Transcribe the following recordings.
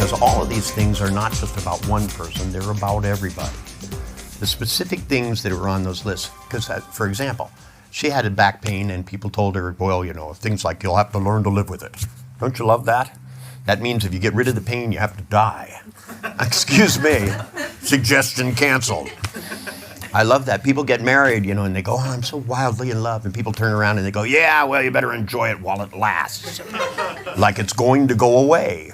Because all of these things are not just about one person, they're about everybody. The specific things that are on those lists, because for example, she had a back pain and people told her, well, you know, things like you'll have to learn to live with it. Don't you love that? That means if you get rid of the pain, you have to die. Excuse me, suggestion canceled. I love that. People get married, you know, and they go, oh, I'm so wildly in love. And people turn around and they go, yeah, well, you better enjoy it while it lasts. Like it's going to go away.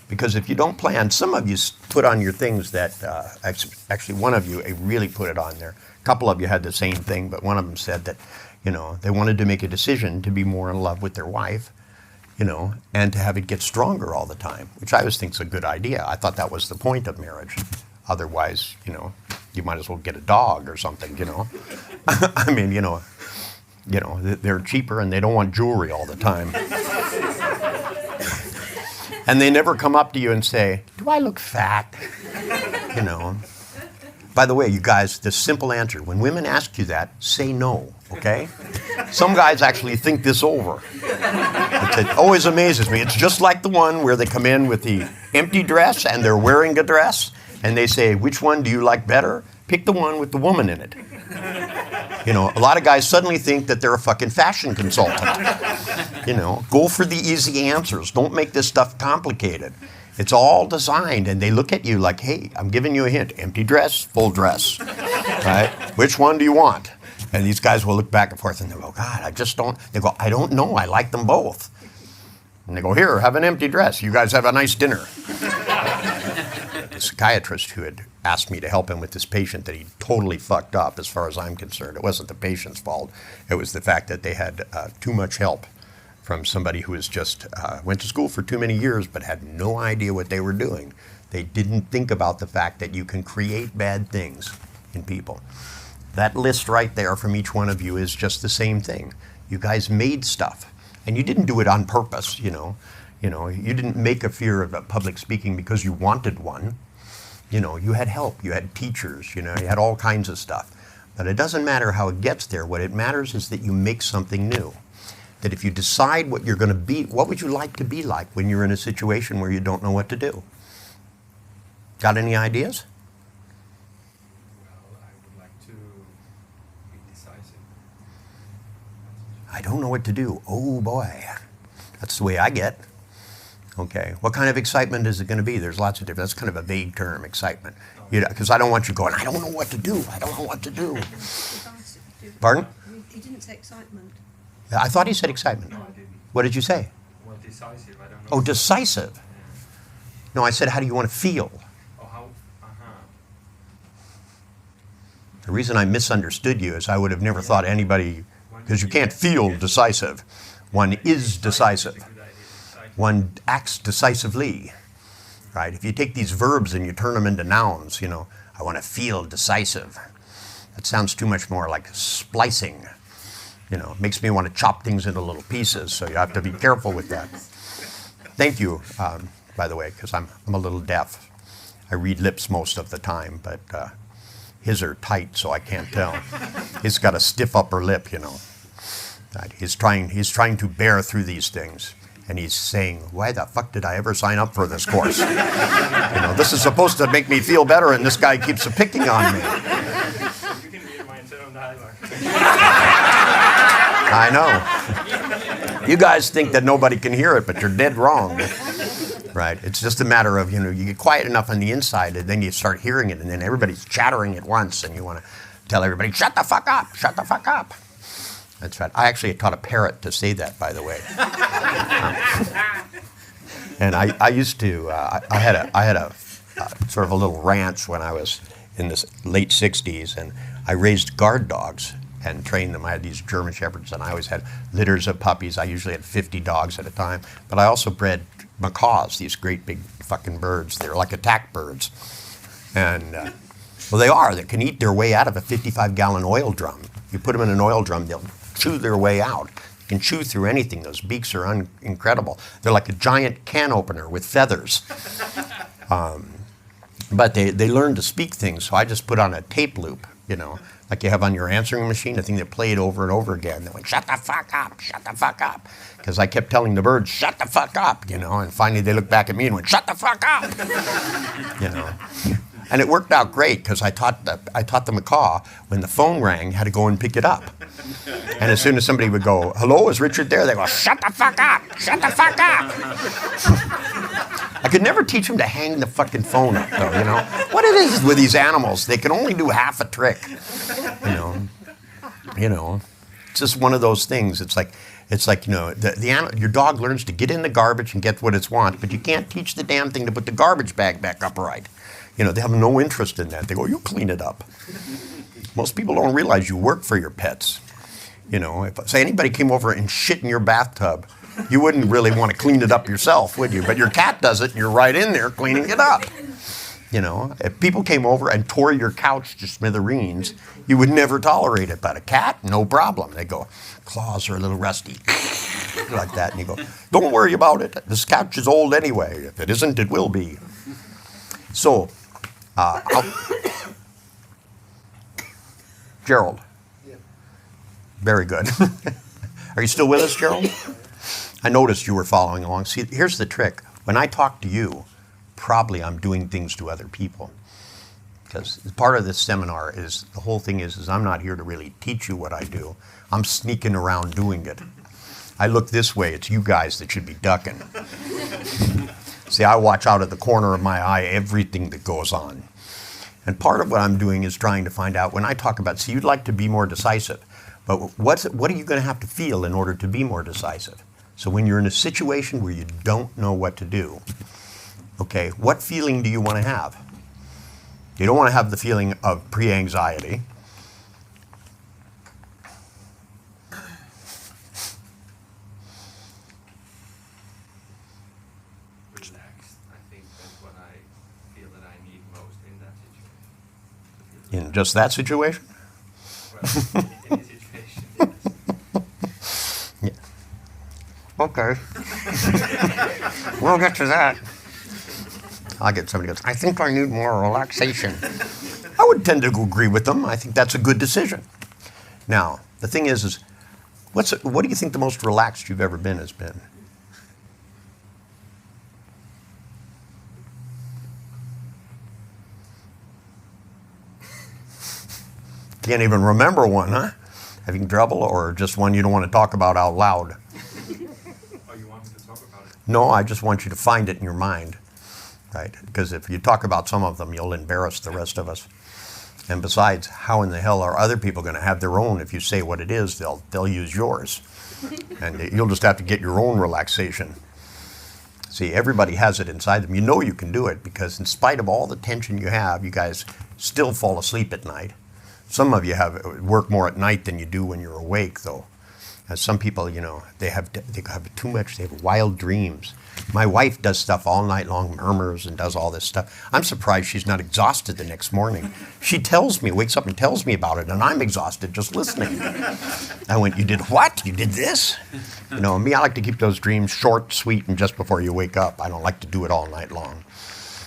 Because if you don't plan, some of you put on your things that, actually one of you really put it on there. A couple of you had the same thing, but one of them said that, you know, they wanted to make a decision to be more in love with their wife, you know, and to have it get stronger all the time, which I always think is a good idea. I thought that was the point of marriage. Otherwise, you know, you might as well get a dog or something, you know. I mean, you know, they're cheaper and they don't want jewelry all the time. And they never come up to you and say, do I look fat? You know. By the way, you guys, the simple answer, when women ask you that, say no, okay? Some guys actually think this over. It always amazes me. It's just like the one where they come in with the empty dress and they're wearing a dress, and they say, which one do you like better? Pick the one with the woman in it. You know, a lot of guys suddenly think that they're a fucking fashion consultant. You know, go for the easy answers. Don't make this stuff complicated. It's all designed, and they look at you like, hey, I'm giving you a hint. Empty dress, full dress, right? Which one do you want? And these guys will look back and forth, and they go, God, I just don't. They go, I don't know. I like them both. And they go, here, have an empty dress. You guys have a nice dinner. The psychiatrist who had asked me to help him with this patient that he totally fucked up, as far as I'm concerned. It wasn't the patient's fault. It was the fact that they had too much help from somebody who was just went to school for too many years but had no idea what they were doing. They didn't think about the fact that you can create bad things in people. That list right there from each one of you is just the same thing. You guys made stuff, and you didn't do it on purpose, you know. You didn't make a fear of public speaking because you wanted one. You know, you had help, you had teachers, you know, you had all kinds of stuff. But it doesn't matter how it gets there. What it matters is that you make something new. That if you decide what you're going to be, what would you like to be like when you're in a situation where you don't know what to do? Got any ideas? Well, I would like to be decisive. I don't know what to do. Oh boy, that's the way I get. Okay, what kind of excitement is it going to be? There's lots of different, that's kind of a vague term, excitement. You know, because I don't want you going, I don't know what to do. I don't know what to do. Pardon? He didn't say excitement. I thought he said excitement. No, I didn't. What did you say? Well, decisive, I don't know. Oh, decisive. Yeah. No, I said, how do you want to feel? Oh, how? The reason I misunderstood you is I would have never thought anybody, because you can't feel decisive. One is decisive. One acts decisively, right? If you take these verbs and you turn them into nouns, you know, I want to feel decisive. That sounds too much more like splicing. You know, it makes me want to chop things into little pieces, so you have to be careful with that. Thank you, by the way, because I'm a little deaf. I read lips most of the time, but his are tight, so I can't tell. He's got a stiff upper lip, you know. He's trying to bear through these things. And he's saying, why the fuck did I ever sign up for this course? You know, this is supposed to make me feel better, and this guy keeps picking on me. You can read my internal dialogue. I know. You guys think that nobody can hear it, but you're dead wrong. Right? It's just a matter of, you know, you get quiet enough on the inside, and then you start hearing it, and then everybody's chattering at once, and you want to tell everybody, shut the fuck up, shut the fuck up. That's right. I actually taught a parrot to say that, by the way. And I used to, I had a sort of a little ranch when I was in the late 60s, and I raised guard dogs and trained them. I had these German Shepherds, and I always had litters of puppies. I usually had 50 dogs at a time. But I also bred macaws, these great big fucking birds. They're like attack birds. And, well, they are. They can eat their way out of a 55-gallon oil drum. You put them in an oil drum, they'll chew their way out. You can chew through anything. Those beaks are incredible. They're like a giant can opener with feathers. But they learn to speak things, so I just put on a tape loop you know, like you have on your answering machine, a thing that played over and over again. They went, shut the fuck up, shut the fuck up. Because I kept telling the birds, shut the fuck up, you know, and finally they looked back at me and went, shut the fuck up, you know. And it worked out great because I taught the macaw when the phone rang, had to go and pick it up. And as soon as somebody would go, hello, is Richard there? They go, shut the fuck up, shut the fuck up. I could never teach them to hang the fucking phone up, though, you know. What it is with these animals, they can only do half a trick, you know. It's just one of those things. It's like you know, your dog learns to get in the garbage and get what it wants, but you can't teach the damn thing to put the garbage bag back up right. You know, they have no interest in that. They go, you clean it up. Most people don't realize you work for your pets. You know, if say anybody came over and shit in your bathtub, you wouldn't really want to clean it up yourself, would you? But your cat does it, and you're right in there cleaning it up. You know, if people came over and tore your couch to smithereens, you would never tolerate it. But a cat, no problem. They go, claws are a little rusty, like that. And you go, don't worry about it. This couch is old anyway. If it isn't, it will be. So, Gerald. Yeah. Very good. Are you still with us, Gerald? I noticed you were following along. See, here's the trick. When I talk to you, probably I'm doing things to other people. Because part of this seminar is, the whole thing is I'm not here to really teach you what I do. I'm sneaking around doing it. I look this way, it's you guys that should be ducking. See, I watch out of the corner of my eye everything that goes on. And part of what I'm doing is trying to find out, when I talk about, see, you'd like to be more decisive, but what are you going to have to feel in order to be more decisive? So when you're in a situation where you don't know what to do, okay, what feeling do you want to have? You don't want to have the feeling of pre-anxiety. Relaxed, I think that's what I feel that I need most in that situation. In just that situation? Well, in this situation, yes. Yeah. Okay. We'll get to that. I'll get somebody goes, I think I need more relaxation. I would tend to agree with them. I think that's a good decision. Now, the thing is what do you think the most relaxed you've ever been has been? Can't even remember one, huh? Having trouble, or just one you don't want to talk about out loud? Oh, you want me to talk about it? No, I just want you to find it in your mind, right? Because if you talk about some of them, you'll embarrass the rest of us. And besides, how in the hell are other people going to have their own? If you say what it is, they'll use yours. And you'll just have to get your own relaxation. See, everybody has it inside them. You know you can do it because in spite of all the tension you have, you guys still fall asleep at night. Some of you work more at night than you do when you're awake, though. As some people, you know, they have too much. They have wild dreams. My wife does stuff all night long, murmurs and does all this stuff. I'm surprised she's not exhausted the next morning. She wakes up and tells me about it, and I'm exhausted just listening. I went, you did what? You did this? You know, me, I like to keep those dreams short, sweet, and just before you wake up. I don't like to do it all night long.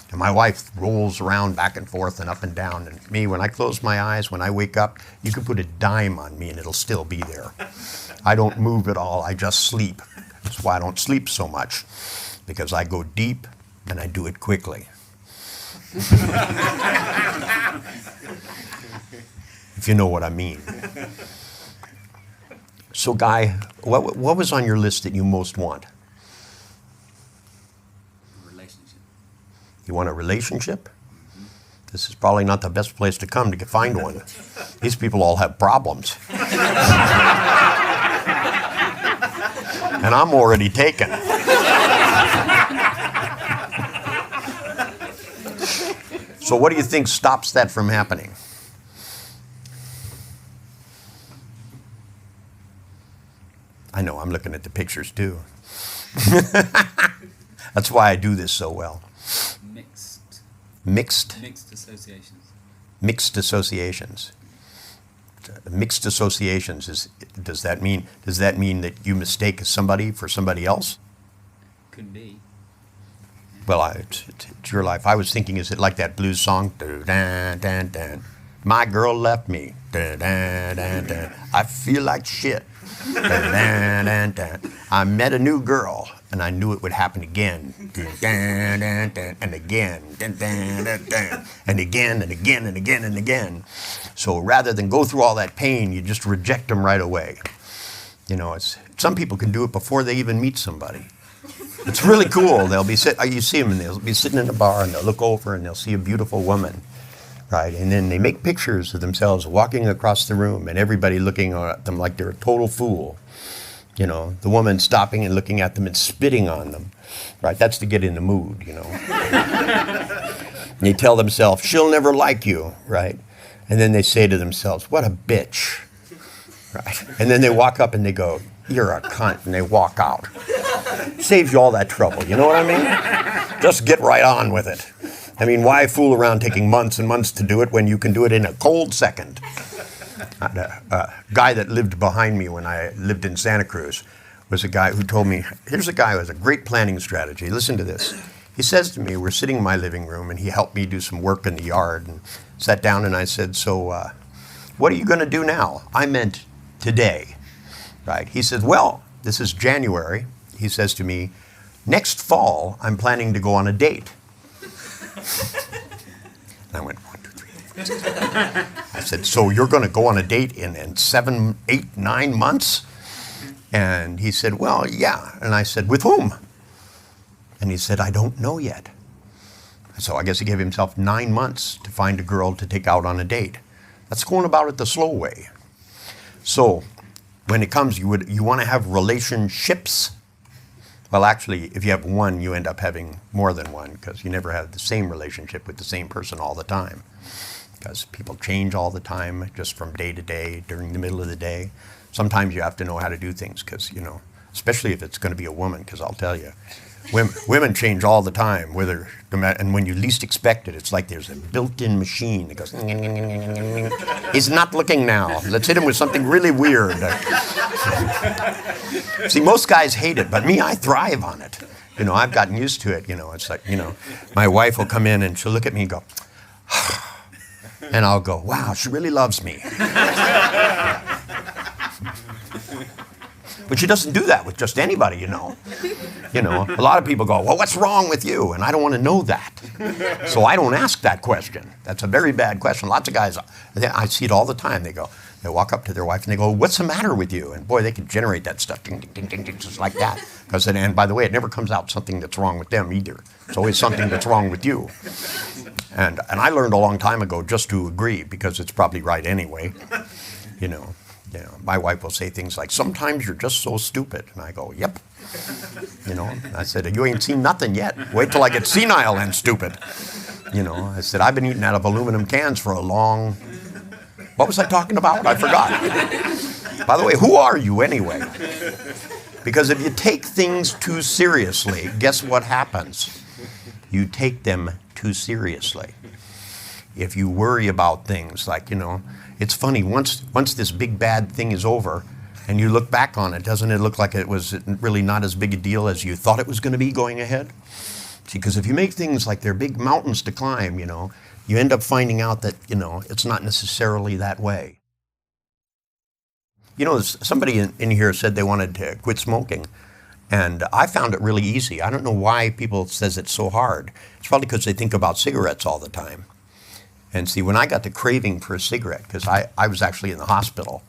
And my wife rolls around back and forth and up and down. And me, when I close my eyes, when I wake up, you can put a dime on me and it'll still be there. I don't move at all. I just sleep. That's why I don't sleep so much, because I go deep and I do it quickly. If you know what I mean. So, Guy, what was on your list that you most want? You want a relationship? Mm-hmm. This is probably not the best place to come to find one. These people all have problems. And I'm already taken. So what do you think stops that from happening? I know, I'm looking at the pictures too. That's why I do this so well. Mixed associations. Mixed associations. Mixed associations does that mean that you mistake somebody for somebody else? Could be. Well, it's your life. I was thinking, is it like that blues song? My girl left me. Dun, dun, dun, dun. I feel like shit. Dun, dun, dun, dun. I met a new girl, and I knew it would happen again. Dun, dun, dun, dun, and again. Dun, dun, dun, dun, and again, and again, and again, and again. So rather than go through all that pain, you just reject them right away. You know, some people can do it before they even meet somebody. It's really cool. You see them, and they'll be sitting in a bar, and they'll look over, and they'll see a beautiful woman. Right, and then they make pictures of themselves walking across the room and everybody looking at them like they're a total fool. You know, the woman stopping and looking at them and spitting on them. Right, that's to get in the mood, you know. And they tell themselves, she'll never like you, right? And then they say to themselves, what a bitch. Right, and then they walk up and they go, you're a cunt, and they walk out. Saves you all that trouble, you know what I mean? Just get right on with it. I mean, why fool around taking months and months to do it when you can do it in a cold second? A guy that lived behind me when I lived in Santa Cruz was a guy who told me, here's a guy who has a great planning strategy. Listen to this. He says to me, we're sitting in my living room, and he helped me do some work in the yard, and sat down, and I said, so what are you going to do now? I meant today, right? He says, well, this is January. He says to me, next fall, I'm planning to go on a date. And I went, 1, 2, 3, 4, 5, 6. I said, so you're going to go on a date in 7, 8, 9 months? And he said, well, yeah. And I said, with whom? And he said, I don't know yet. So I guess he gave himself 9 months to find a girl to take out on a date. That's going about it the slow way. So when it comes, you want to have relationships. Well, actually, if you have one, you end up having more than one because you never have the same relationship with the same person all the time. Because people change all the time, just from day to day, during the middle of the day. Sometimes you have to know how to do things because, you know, especially if it's going to be a woman, because I'll tell you, women change all the time. And when you least expect it, it's like there's a built-in machine that goes, he's not looking now. Let's hit him with something really weird. See, most guys hate it, but me, I thrive on it. You know, I've gotten used to it. You know, it's like, you know, my wife will come in and she'll look at me and go, and I'll go, wow, she really loves me. But she doesn't do that with just anybody, you know. You know, a lot of people go, well, what's wrong with you? And I don't want to know that. So I don't ask that question. That's a very bad question. Lots of guys, I see it all the time. They walk up to their wife and they go, what's the matter with you? And boy, they can generate that stuff, ding, ding, ding, ding, ding, just like that. And by the way, it never comes out something that's wrong with them either. It's always something that's wrong with you. And I learned a long time ago just to agree because it's probably right anyway, you know. You know, my wife will say things like, sometimes you're just so stupid. And I go, yep. You know, I said, you ain't seen nothing yet. Wait till I get senile and stupid. You know, I said, I've been eating out of aluminum cans for a long... What was I talking about? I forgot. By the way, who are you anyway? Because if you take things too seriously, guess what happens? You take them too seriously. If you worry about things like, you know, it's funny, once this big bad thing is over and you look back on it, doesn't it look like it was really not as big a deal as you thought it was going to be going ahead? See, because if you make things like they're big mountains to climb, you know, you end up finding out that, you know, it's not necessarily that way. You know, somebody in here said they wanted to quit smoking. And I found it really easy. I don't know why people says it's so hard. It's probably because they think about cigarettes all the time. And see, when I got the craving for a cigarette, because I was actually in the hospital,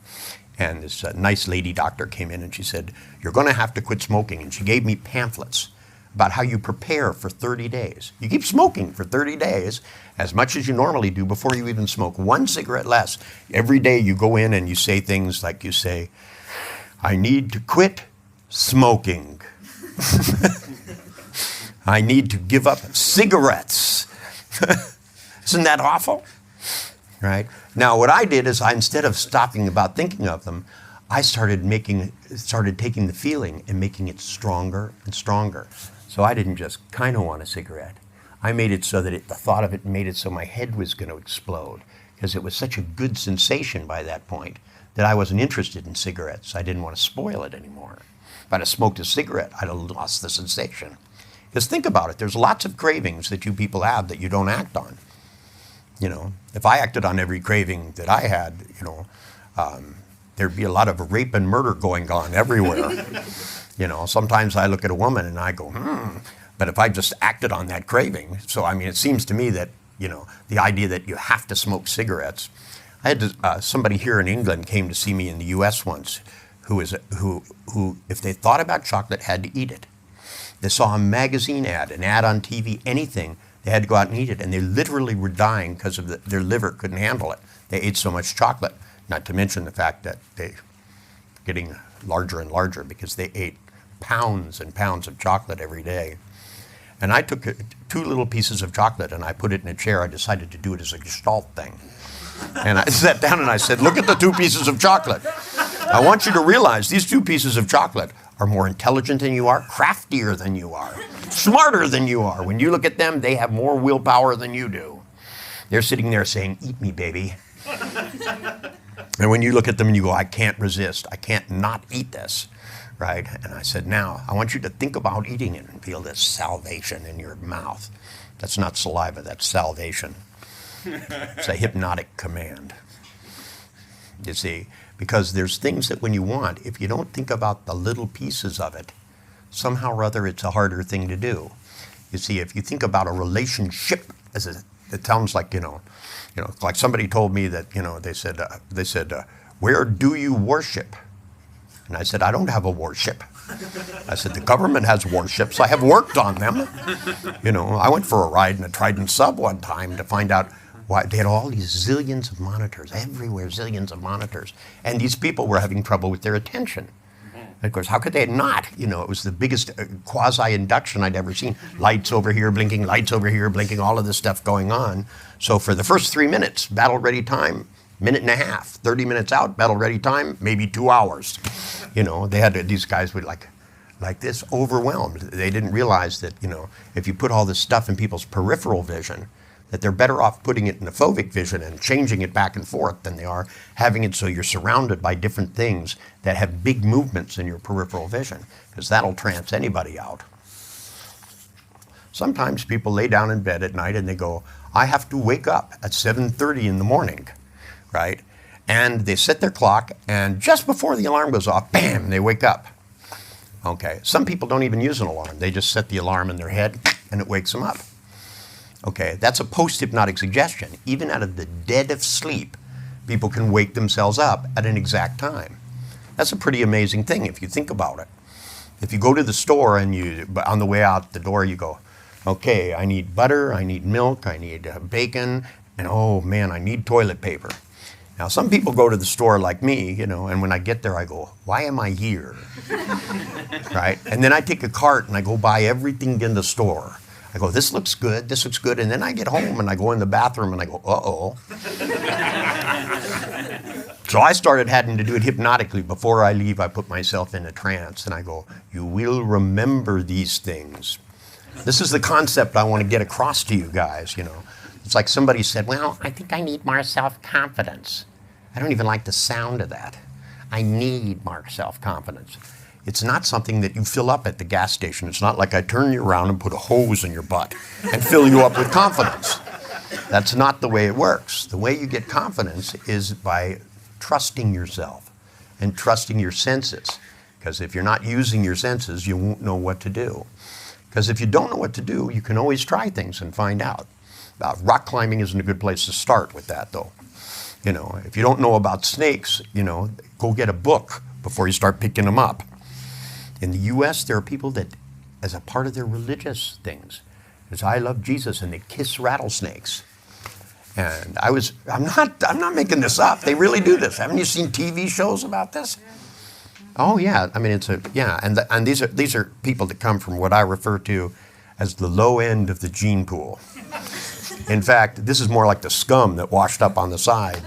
and this nice lady doctor came in and she said, you're going to have to quit smoking. And she gave me pamphlets about how you prepare for 30 days. You keep smoking for 30 days, as much as you normally do before you even smoke. 1 cigarette less. Every day you go in and you say things like you say, I need to quit smoking. I need to give up cigarettes. Isn't that awful? Right? Now, what I did is instead of stopping about thinking of them, I started taking the feeling and making it stronger and stronger. So I didn't just kind of want a cigarette. I made it so that the thought of it made it so my head was going to explode because it was such a good sensation by that point that I wasn't interested in cigarettes. I didn't want to spoil it anymore. If I'd have smoked a cigarette, I'd have lost the sensation. Because think about it, there's lots of cravings that you people have that you don't act on. You know, if I acted on every craving that I had, you know, there'd be a lot of rape and murder going on everywhere. You know, sometimes I look at a woman and I go, but if I just acted on that craving, so I mean, it seems to me that, you know, the idea that you have to smoke cigarettes. I had somebody here in England came to see me in the U.S. once, who if they thought about chocolate, had to eat it. They saw a magazine ad, an ad on TV, anything, they had to go out and eat it, and they literally were dying because of their liver couldn't handle it. They ate so much chocolate, not to mention the fact that they were getting larger and larger because they ate pounds and pounds of chocolate every day. And I took 2 little pieces of chocolate and I put it in a chair. I decided to do it as a Gestalt thing. And I sat down and I said, look at the 2 pieces of chocolate. I want you to realize these 2 pieces of chocolate are more intelligent than you are, craftier than you are, smarter than you are. When you look at them, they have more willpower than you do. They're sitting there saying, eat me, baby. And when you look at them and you go, I can't resist. I can't not eat this. Right? And I said, now, I want you to think about eating it and feel this salvation in your mouth. That's not saliva, that's salvation. It's a hypnotic command. You see, because there's things that when you want, if you don't think about the little pieces of it, somehow or other it's a harder thing to do. You see, if you think about a relationship, it sounds like, you know, like somebody told me that, you know, they said, where do you worship? And I said, I don't have a warship. I said, the government has warships. I have worked on them. You know, I went for a ride in a Trident sub one time to find out why they had all these zillions of monitors, everywhere, zillions of monitors. And these people were having trouble with their attention. And of course, how could they not? You know, it was the biggest quasi-induction I'd ever seen. Lights over here blinking, lights over here blinking, all of this stuff going on. So for the first 3 minutes, battle ready time, minute and a half, 30 minutes out, battle ready time, maybe 2 hours. You know, they had these guys would like this, overwhelmed. They didn't realize that, you know, if you put all this stuff in people's peripheral vision, that they're better off putting it in the phobic vision and changing it back and forth than they are having it so you're surrounded by different things that have big movements in your peripheral vision, because that'll trance anybody out. Sometimes people lay down in bed at night and they go, I have to wake up at 7:30 in the morning, right? And they set their clock, and just before the alarm goes off, bam, they wake up. Okay, some people don't even use an alarm. They just set the alarm in their head, and it wakes them up. Okay, that's a post-hypnotic suggestion. Even out of the dead of sleep, people can wake themselves up at an exact time. That's a pretty amazing thing if you think about it. If you go to the store and on the way out the door, you go, okay, I need butter, I need milk, I need bacon, and oh man, I need toilet paper. Now, some people go to the store like me, you know, and when I get there, I go, why am I here? Right? And then I take a cart and I go buy everything in the store. I go, this looks good, and then I get home and I go in the bathroom and I go, uh-oh. So I started having to do it hypnotically. Before I leave, I put myself in a trance and I go, you will remember these things. This is the concept I want to get across to you guys, you know. It's like somebody said, well, I think I need more self-confidence. I don't even like the sound of that. I need more self-confidence. It's not something that you fill up at the gas station. It's not like I turn you around and put a hose in your butt and fill you up with confidence. That's not the way it works. The way you get confidence is by trusting yourself and trusting your senses. Because if you're not using your senses, you won't know what to do. Because if you don't know what to do, you can always try things and find out. Rock climbing isn't a good place to start with that, though. You know, if you don't know about snakes, you know, go get a book before you start picking them up. In the U.S., there are people that, as a part of their religious things, is I love Jesus, and they kiss rattlesnakes. And I'm not making this up. They really do this. Haven't you seen TV shows about this? Oh yeah, I mean and these are people that come from what I refer to as the low end of the gene pool. In fact, this is more like the scum that washed up on the side.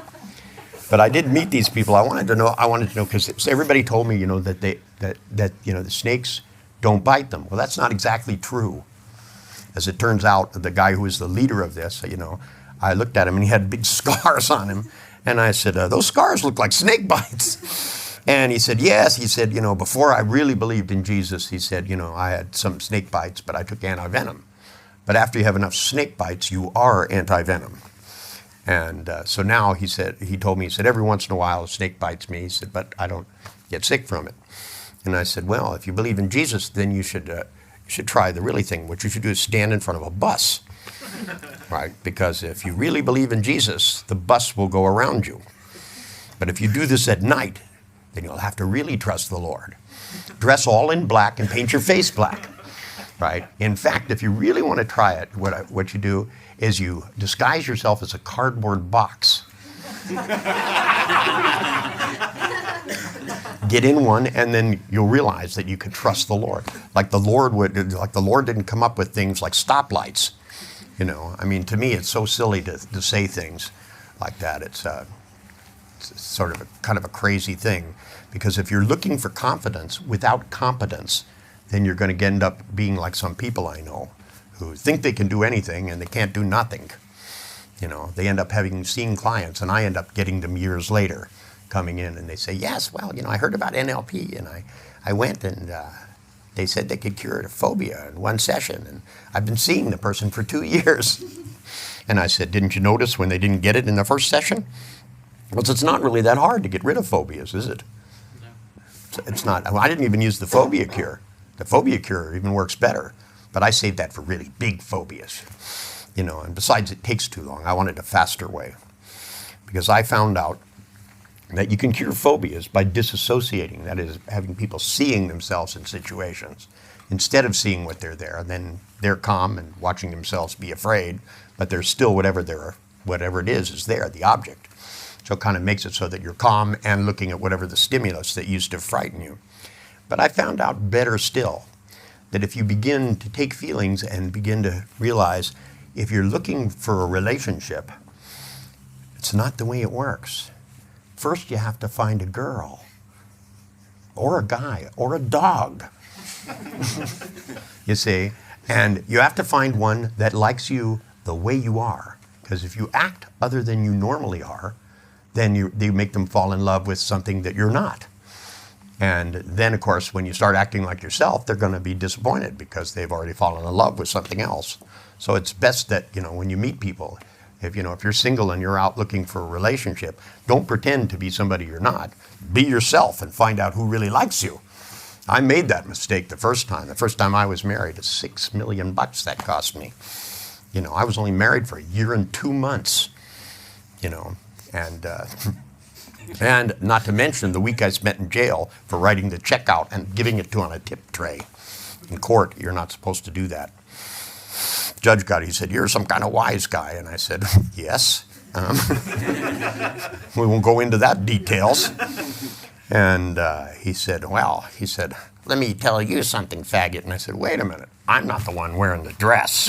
But I did meet these people. I wanted to know because everybody told me, you know, that you know the snakes don't bite them. Well, that's not exactly true. As it turns out, the guy who was the leader of this, you know, I looked at him and he had big scars on him, and I said, those scars look like snake bites. And he said, yes. He said, you know, before I really believed in Jesus, he said, you know, I had some snake bites, but I took anti-venom. But after you have enough snake bites, you are anti-venom. And so now he told me, he said, every once in a while a snake bites me. He said, but I don't get sick from it. And I said, well, if you believe in Jesus, then you should try the really thing. What you should do is stand in front of a bus, right? Because if you really believe in Jesus, the bus will go around you. But if you do this at night, then you'll have to really trust the Lord. Dress all in black and paint your face black, right? In fact, if you really want to try it, what you do is you disguise yourself as a cardboard box. Get in one, and then you'll realize that you can trust the Lord. Like the Lord didn't come up with things like stoplights. You know, I mean, to me, it's so silly to say things like that. It's sort of kind of a crazy thing, because if you're looking for confidence without competence, then you're going to end up being like some people I know who think they can do anything and they can't do nothing. You know, they end up seeing clients, and I end up getting them years later coming in, and they say, yes, well, you know, I heard about NLP, and I went, and they said they could cure a phobia in one session, and I've been seeing the person for 2 years. And I said, didn't you notice when they didn't get it in the first session? Well, it's not really that hard to get rid of phobias, is it? No. It's not. Well, I didn't even use the phobia cure. The phobia cure even works better, but I saved that for really big phobias. You know, and besides, it takes too long. I wanted a faster way, because I found out that you can cure phobias by disassociating. That is, having people seeing themselves in situations instead of seeing what they're there. And then they're calm and watching themselves be afraid, but there's still whatever it is there, the object. So it kind of makes it so that you're calm and looking at whatever the stimulus that used to frighten you. But I found out better still, that if you begin to take feelings and begin to realize, if you're looking for a relationship, it's not the way it works. First, you have to find a girl, or a guy, or a dog. You see? And you have to find one that likes you the way you are. Because if you act other than you normally are, then you make them fall in love with something that you're not. And then, of course, when you start acting like yourself, they're going to be disappointed because they've already fallen in love with something else. So it's best that, you know, when you meet people, if you're single and you're out looking for a relationship, don't pretend to be somebody you're not. Be yourself and find out who really likes you. I made that mistake the first time. The first time I was married, it's $6 million that cost me. You know, I was only married for 1 year and 2 months, you know, and not to mention the week I spent in jail for writing the check out and giving it on a tip tray. In court, you're not supposed to do that. Judge got it. He said, you're some kind of wise guy. And I said, yes. We won't go into that details. And he said, let me tell you something, faggot. And I said, wait a minute. I'm not the one wearing the dress.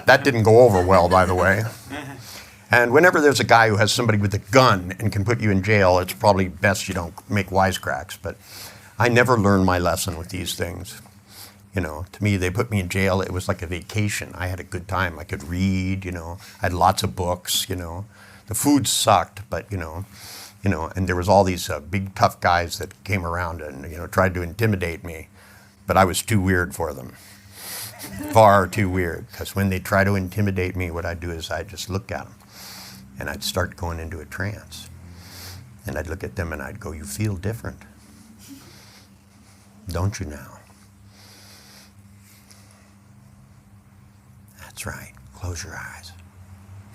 That didn't go over well, by the way. And whenever there's a guy who has somebody with a gun and can put you in jail, it's probably best you don't make wisecracks. But I never learned my lesson with these things. You know, to me, they put me in jail. It was like a vacation. I had a good time. I could read, you know. I had lots of books, you know. The food sucked, but, you know, and there was all these big, tough guys that came around and, you know, tried to intimidate me. But I was too weird for them. Far too weird. Because when they try to intimidate me, what I'd do is I'd just look at them. And I'd start going into a trance. And I'd look at them and I'd go, you feel different. Don't you now? That's right. Close your eyes.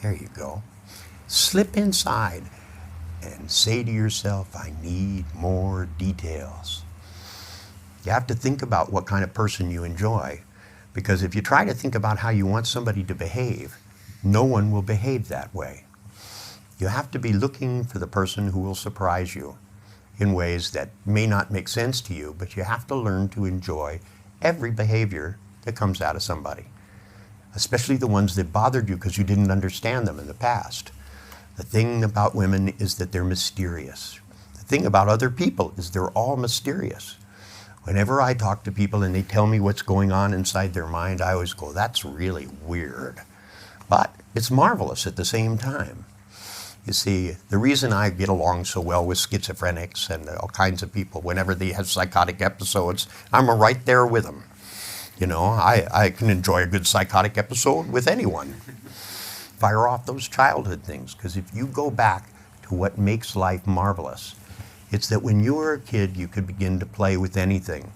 There you go. Slip inside and say to yourself, I need more details. You have to think about what kind of person you enjoy, because if you try to think about how you want somebody to behave, no one will behave that way. You have to be looking for the person who will surprise you in ways that may not make sense to you, but you have to learn to enjoy every behavior that comes out of somebody, especially the ones that bothered you because you didn't understand them in the past. The thing about women is that they're mysterious. The thing about other people is they're all mysterious. Whenever I talk to people and they tell me what's going on inside their mind, I always go, that's really weird. But it's marvelous at the same time. You see, the reason I get along so well with schizophrenics and all kinds of people, whenever they have psychotic episodes, I'm right there with them. You know, I can enjoy a good psychotic episode with anyone. fire off those childhood things. Because if you go back to what makes life marvelous, it's that when you were a kid, you could begin to play with anything.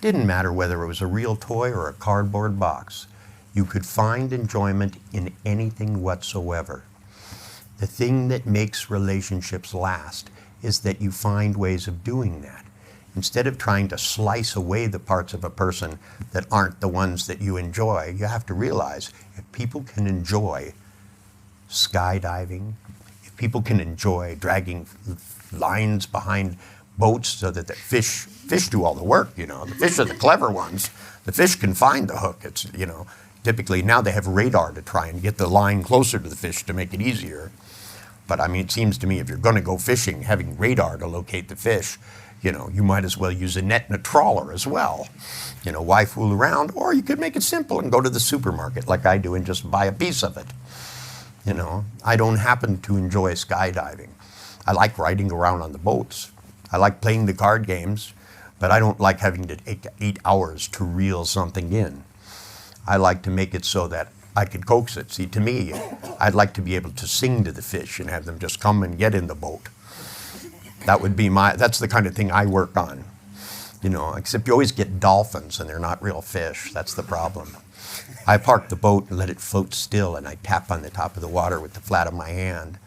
Didn't matter whether it was a real toy or a cardboard box. You could find enjoyment in anything whatsoever. The thing that makes relationships last is that you find ways of doing that. Instead of trying to slice away the parts of a person that aren't the ones that you enjoy, you have to realize if people can enjoy skydiving, if people can enjoy dragging lines behind boats so that the fish do all the work, you know. The fish are the clever ones. The fish can find the hook. It's, you know, typically now they have radar to try and get the line closer to the fish to make it easier. But I mean, it seems to me if you're going to go fishing, having radar to locate the fish, you know, you might as well use a net and a trawler as well. You know, why fool around? Or you could make it simple and go to the supermarket like I do and just buy a piece of it. You know, I don't happen to enjoy skydiving. I like riding around on the boats. I like playing the card games, but I don't like having to take 8 hours to reel something in. I like to make it so that I could coax it. See, to me, I'd like to be able to sing to the fish and have them just come and get in the boat. That would be that's the kind of thing I work on. You know, except you always get dolphins and they're not real fish. That's the problem. I park the boat and let it float still, and I tap on the top of the water with the flat of my hand.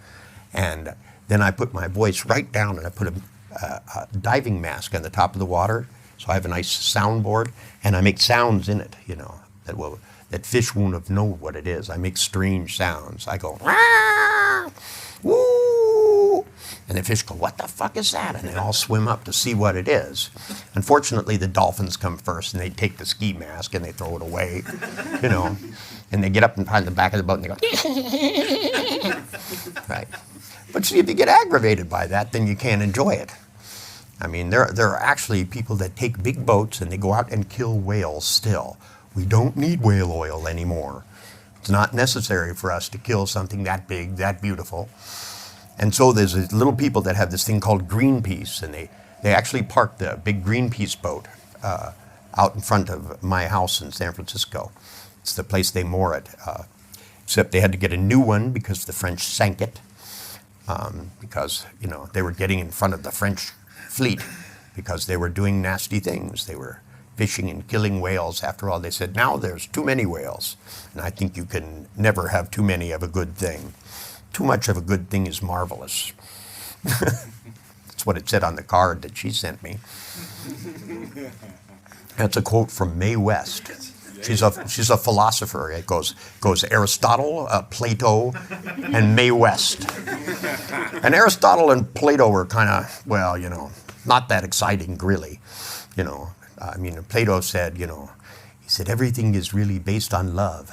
And then I put my voice right down and I put a diving mask on the top of the water. So I have a nice soundboard and I make sounds in it, you know, that fish won't have known what it is. I make strange sounds. I go, "Rah! Woo!" And the fish go, "What the fuck is that?" And they all swim up to see what it is. Unfortunately, the dolphins come first and they take the ski mask and they throw it away, you know. And they get up and behind the back of the boat and they go, right. But see, if you get aggravated by that, then you can't enjoy it. I mean, there are actually people that take big boats and they go out and kill whales still. We don't need whale oil anymore. It's not necessary for us to kill something that big, that beautiful. And so there's little people that have this thing called Greenpeace, and they actually park the big Greenpeace boat out in front of my house in San Francisco. It's the place they moor it, except they had to get a new one because the French sank it, because, you know, they were getting in front of the French fleet because they were doing nasty things. They were fishing and killing whales. After all, they said, now there's too many whales. And I think you can never have too many of a good thing. Too much of a good thing is marvelous. That's what it said on the card that she sent me. That's a quote from Mae West. She's a philosopher. It goes Aristotle, Plato, and Mae West. And Aristotle and Plato were kind of, well, you know, not that exciting, really. You know, I mean, Plato said, you know, he said everything is really based on love,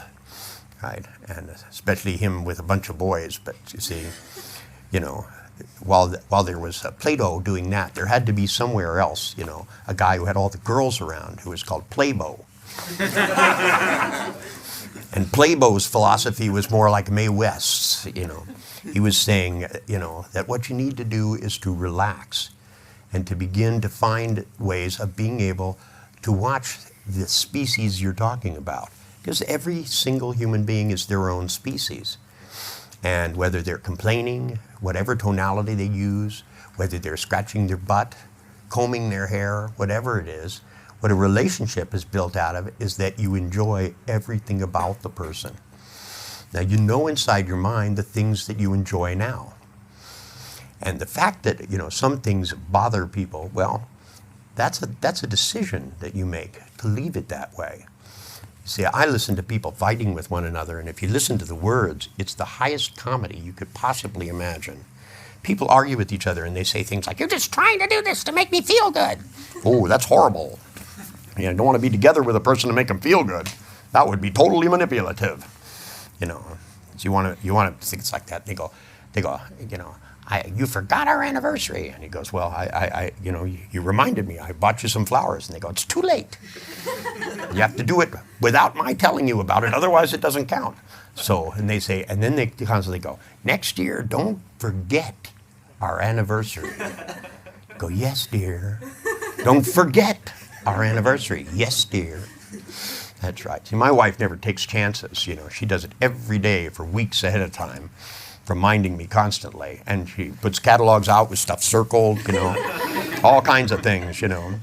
right? And especially him with a bunch of boys. But you see, you know, while there was Plato doing that, there had to be somewhere else, you know, a guy who had all the girls around who was called Playbo. And Playbo's philosophy was more like Mae West's, you know. He was saying, you know, that what you need to do is to relax and to begin to find ways of being able to watch the species you're talking about. Because every single human being is their own species. And whether they're complaining, whatever tonality they use, whether they're scratching their butt, combing their hair, whatever it is, what a relationship is built out of is that you enjoy everything about the person. Now, you know inside your mind the things that you enjoy now. And the fact that, you know, some things bother people, well, that's a decision that you make to leave it that way. See, I listen to people fighting with one another, and if you listen to the words, it's the highest comedy you could possibly imagine. People argue with each other and they say things like, "You're just trying to do this to make me feel good." Oh, that's horrible. You know, don't want to be together with a person to make them feel good. That would be totally manipulative. You know, so you want to think it's like that. They go, you know, you forgot our anniversary. And he goes, well, you know, you reminded me. I bought you some flowers. And they go, it's too late. You have to do it without my telling you about it. Otherwise, it doesn't count. So, and they say, and then they constantly go, next year, don't forget our anniversary. Go, yes, dear. Don't forget our anniversary. Yes, dear. That's right. See, my wife never takes chances. She does it every day for weeks ahead of time, reminding me constantly. And she puts catalogs out with stuff circled, all kinds of things, the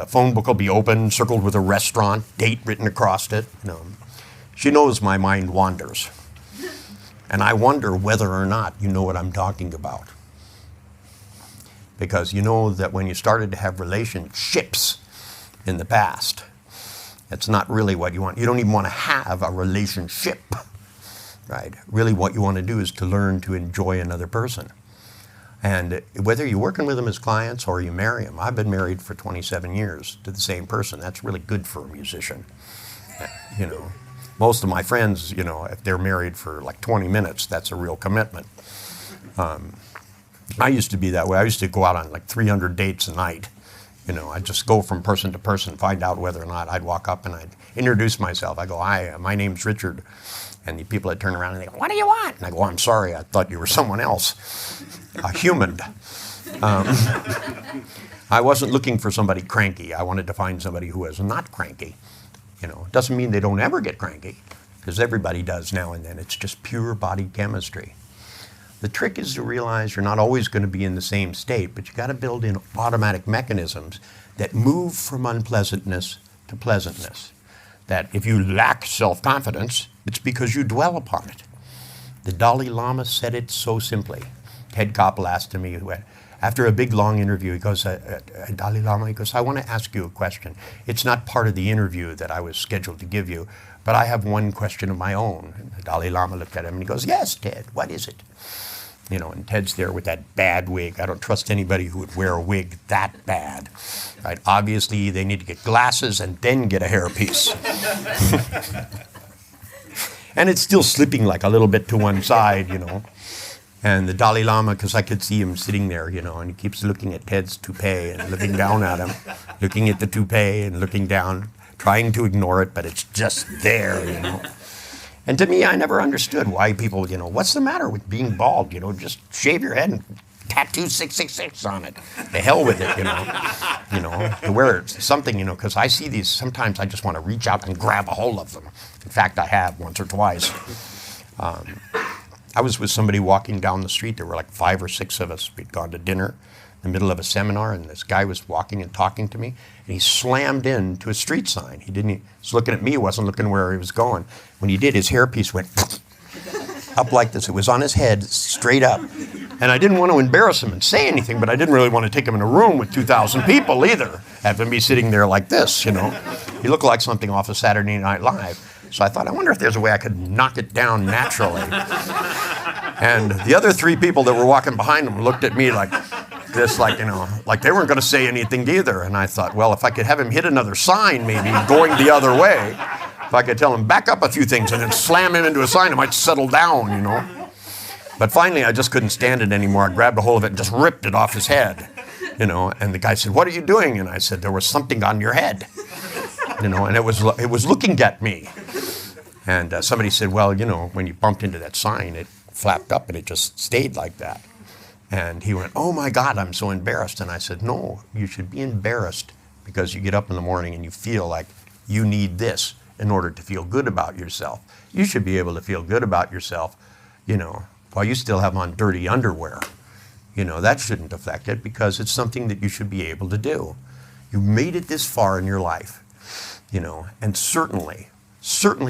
phone book will be open, circled with a restaurant, date written across it, She knows my mind wanders. And I wonder whether or not you know what I'm talking about. Because you know that when you started to have relationships in the past, that's not really what you want. You don't even want to have a relationship, right? Really what you want to do is to learn to enjoy another person. And whether you're working with them as clients or you marry them, I've been married for 27 years to the same person. That's really good for a musician. Most of my friends, if they're married for like 20 minutes, that's a real commitment. I used to be that way. I used to go out on like 300 dates a night. I'd just go from person to person, find out whether or not I'd walk up and I'd introduce myself. I go, hi, my name's Richard. And the people would turn around and they go, what do you want? And I go, I'm sorry, I thought you were someone else, a human. I wasn't looking for somebody cranky. I wanted to find somebody who was not cranky. Doesn't mean they don't ever get cranky, because everybody does now and then. It's just pure body chemistry. The trick is to realize you're not always going to be in the same state, but you got to build in automatic mechanisms that move from unpleasantness to pleasantness. That if you lack self-confidence, it's because you dwell upon it. The Dalai Lama said it so simply. Ted Koppel asked me, after a big long interview, he goes, Dalai Lama, he goes, I want to ask you a question. It's not part of the interview that I was scheduled to give you, but I have one question of my own. And the Dalai Lama looked at him and he goes, yes, Ted, what is it? And Ted's there with that bad wig. I don't trust anybody who would wear a wig that bad. Right? Obviously, they need to get glasses and then get a hairpiece. And it's still slipping like a little bit to one side, And the Dalai Lama, because I could see him sitting there, and he keeps looking at Ted's toupee and looking down at him, looking at the toupee and looking down, trying to ignore it, but it's just there, And to me, I never understood why people, what's the matter with being bald? Just shave your head and tattoo 666 on it. The hell with it, to wear something, because I see these, sometimes I just want to reach out and grab a hold of them. In fact, I have once or twice. I was with somebody walking down the street. There were like 5 or 6 of us. We'd gone to dinner in the middle of a seminar, and this guy was walking and talking to me, and he slammed into a street sign. He was looking at me, he wasn't looking where he was going. When he did, his hairpiece went up like this. It was on his head, straight up. And I didn't want to embarrass him and say anything, but I didn't really want to take him in a room with 2,000 people either, have him be sitting there like this, He looked like something off of Saturday Night Live. So I thought, I wonder if there's a way I could knock it down naturally. And the other 3 people that were walking behind him looked at me like this, like they weren't going to say anything either. And I thought, well, if I could have him hit another sign, maybe going the other way, if I could tell him back up a few things and then slam him into a sign, it might settle down, But finally, I just couldn't stand it anymore. I grabbed a hold of it and just ripped it off his head, And the guy said, what are you doing? And I said, there was something on your head, And it was looking at me. And somebody said, well, when you bumped into that sign, it flapped up and it just stayed like that. And he went, oh my God, I'm so embarrassed. And I said, no, you should be embarrassed because you get up in the morning and you feel like you need this in order to feel good about yourself. You should be able to feel good about yourself, while you still have on dirty underwear. That shouldn't affect it because it's something that you should be able to do. You made it this far in your life, and certainly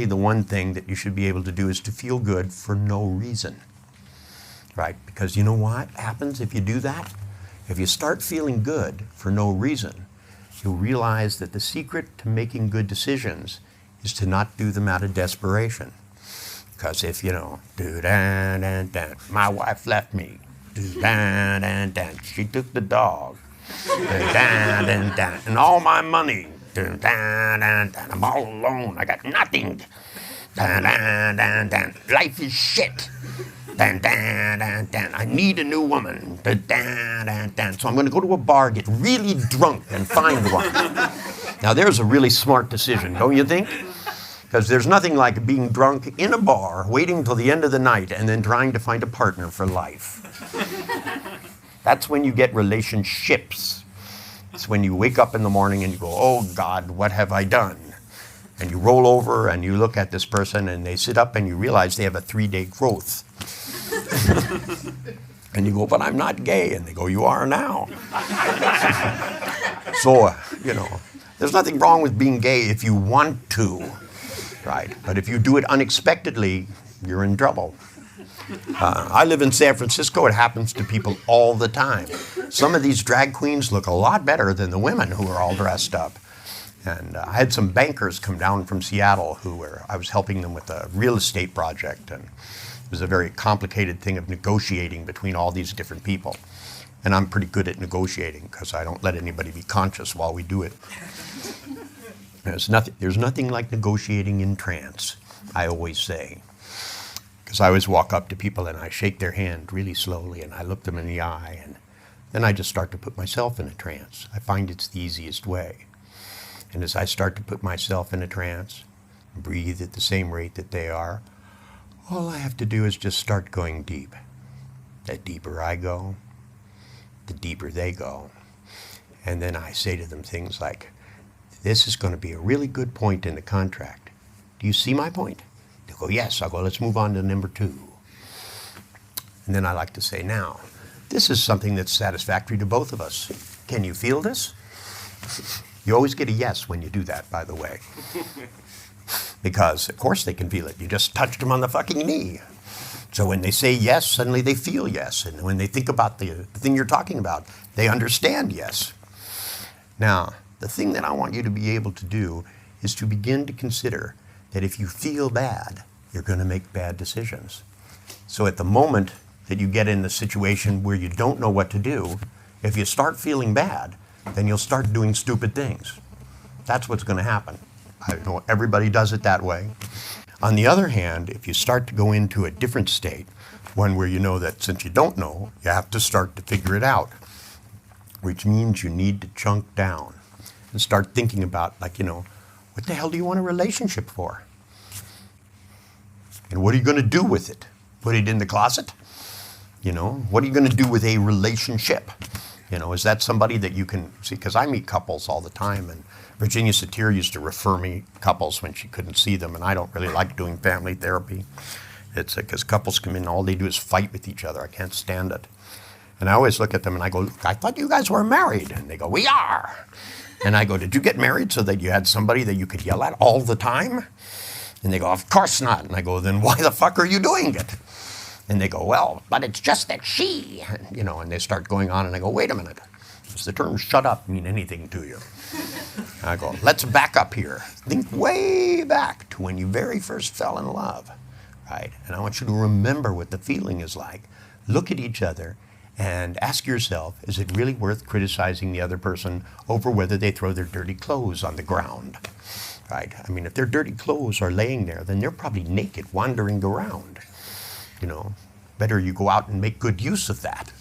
the one thing that you should be able to do is to feel good for no reason. Right? Because you know what happens if you do that? If you start feeling good for no reason, you'll realize that the secret to making good decisions is to not do them out of desperation. Because if, my wife left me, she took the dog, and all my money, I'm all alone, I got nothing, life is shit. I need a new woman. So I'm going to go to a bar, get really drunk, and find one. Now there's a really smart decision, don't you think? Because there's nothing like being drunk in a bar, waiting till the end of the night, and then trying to find a partner for life. That's when you get relationships. It's when you wake up in the morning and you go, oh God, what have I done? And you roll over and you look at this person and they sit up and you realize they have a 3-day growth. And you go, but I'm not gay. And they go, you are now. So, there's nothing wrong with being gay if you want to, right? But if you do it unexpectedly, you're in trouble. I live in San Francisco. It happens to people all the time. Some of these drag queens look a lot better than the women who are all dressed up. And I had some bankers come down from Seattle I was helping them with a real estate project. And it was a very complicated thing of negotiating between all these different people. And I'm pretty good at negotiating because I don't let anybody be conscious while we do it. There's nothing like negotiating in trance, I always say. Because I always walk up to people and I shake their hand really slowly and I look them in the eye and then I just start to put myself in a trance. I find it's the easiest way. And as I start to put myself in a trance, breathe at the same rate that they are, all I have to do is just start going deep. The deeper I go, the deeper they go. And then I say to them things like, this is going to be a really good point in the contract. Do you see my point? They go, yes. I'll go, let's move on to number 2. And then I like to say, now, this is something that's satisfactory to both of us. Can you feel this? You always get a yes when you do that, by the way. Because, of course, they can feel it. You just touched them on the fucking knee. So when they say yes, suddenly they feel yes. And when they think about the thing you're talking about, they understand yes. Now, the thing that I want you to be able to do is to begin to consider that if you feel bad, you're going to make bad decisions. So at the moment that you get in the situation where you don't know what to do, if you start feeling bad, then you'll start doing stupid things. That's what's going to happen. I know everybody does it that way. On the other hand, if you start to go into a different state, one where you know that since you don't know, you have to start to figure it out, which means you need to chunk down and start thinking about, what the hell do you want a relationship for? And what are you going to do with it? Put it in the closet? What are you going to do with a relationship? Is that somebody that you can see? Because I meet couples all the time, and Virginia Satir used to refer me couples when she couldn't see them, and I don't really like doing family therapy. It's because couples come in, all they do is fight with each other. I can't stand it. And I always look at them and I go, look, I thought you guys were married. And they go, we are. And I go, did you get married so that you had somebody that you could yell at all the time? And they go, of course not. And I go, then why the fuck are you doing it? And they go, well, but it's just that she, and they start going on. And I go, wait a minute. Does the term shut up mean anything to you? And I go, let's back up here. Think way back to when you very first fell in love, right? And I want you to remember what the feeling is like. Look at each other and ask yourself, is it really worth criticizing the other person over whether they throw their dirty clothes on the ground, right? I mean, if their dirty clothes are laying there, then they're probably naked wandering around. Better you go out and make good use of that.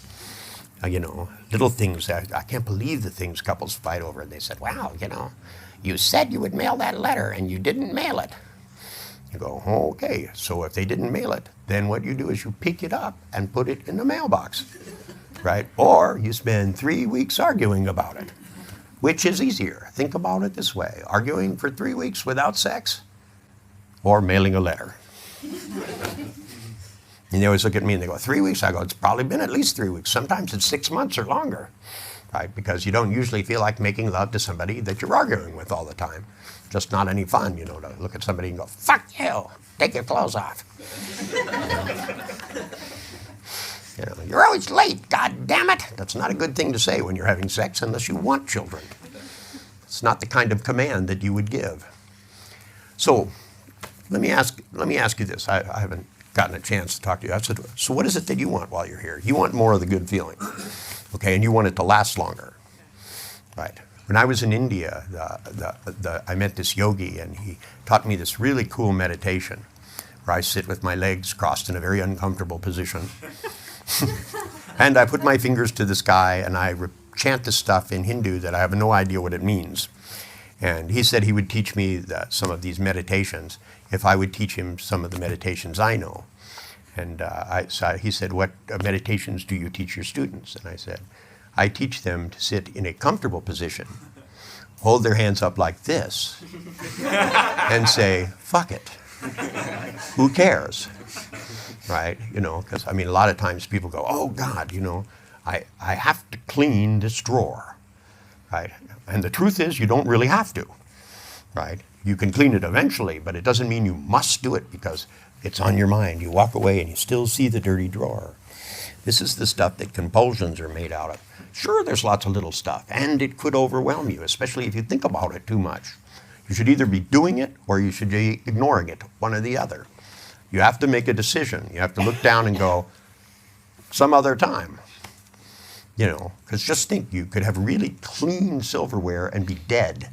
Little things, I can't believe the things couples fight over. They said, wow, you said you would mail that letter and you didn't mail it. You go, okay, so if they didn't mail it, then what you do is you pick it up and put it in the mailbox, right? Or you spend 3 weeks arguing about it. Which is easier? Think about it this way. Arguing for 3 weeks without sex or mailing a letter. And they always look at me and they go, 3 weeks? I go, it's probably been at least 3 weeks. Sometimes it's 6 months or longer, right? Because you don't usually feel like making love to somebody that you're arguing with all the time. Just not any fun, to look at somebody and go, fuck you, take your clothes off. You're always late, God damn it. That's not a good thing to say when you're having sex unless you want children. It's not the kind of command that you would give. So let me ask you this. I haven't gotten a chance to talk to you. I said, so what is it that you want while you're here? You want more of the good feeling, okay? And you want it to last longer, right? When I was in India, I met this yogi, and he taught me this really cool meditation where I sit with my legs crossed in a very uncomfortable position. And I put my fingers to the sky, and I chant this stuff in Hindu that I have no idea what it means. And he said he would teach me some of these meditations if I would teach him some of the meditations I know. And he said, what meditations do you teach your students? And I said, I teach them to sit in a comfortable position hold their hands up like this and say, fuck it. Who cares? Right? You know, because I mean, a lot of times people go, oh God, you know, I have to clean this drawer. Right? And the truth is, you don't really have to. Right? You can clean it eventually, but it doesn't mean you must do it because it's on your mind. You walk away and you still see the dirty drawer. This is the stuff that compulsions are made out of. Sure, there's lots of little stuff, and it could overwhelm you, especially if you think about it too much. You should either be doing it or you should be ignoring it, one or the other. You have to make a decision. You have to look down and go, some other time. You know, because just think, you could have really clean silverware and be dead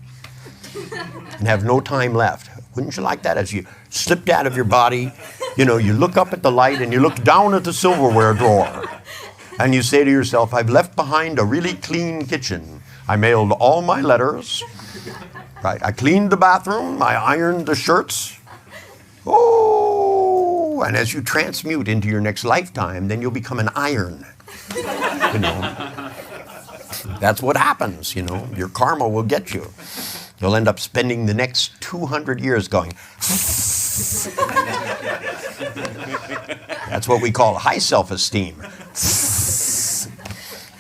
and have no time left. Wouldn't you like that? As you slipped out of your body, you know, you look up at the light and you look down at the silverware drawer and you say to yourself, I've left behind a really clean kitchen. I mailed all my letters. Right? I cleaned the bathroom. I ironed the shirts. Oh, and as you transmute into your next lifetime, then you'll become an iron. You know, that's what happens. You know, your karma will get you. You'll end up spending the next 200 years going. That's what we call high self-esteem.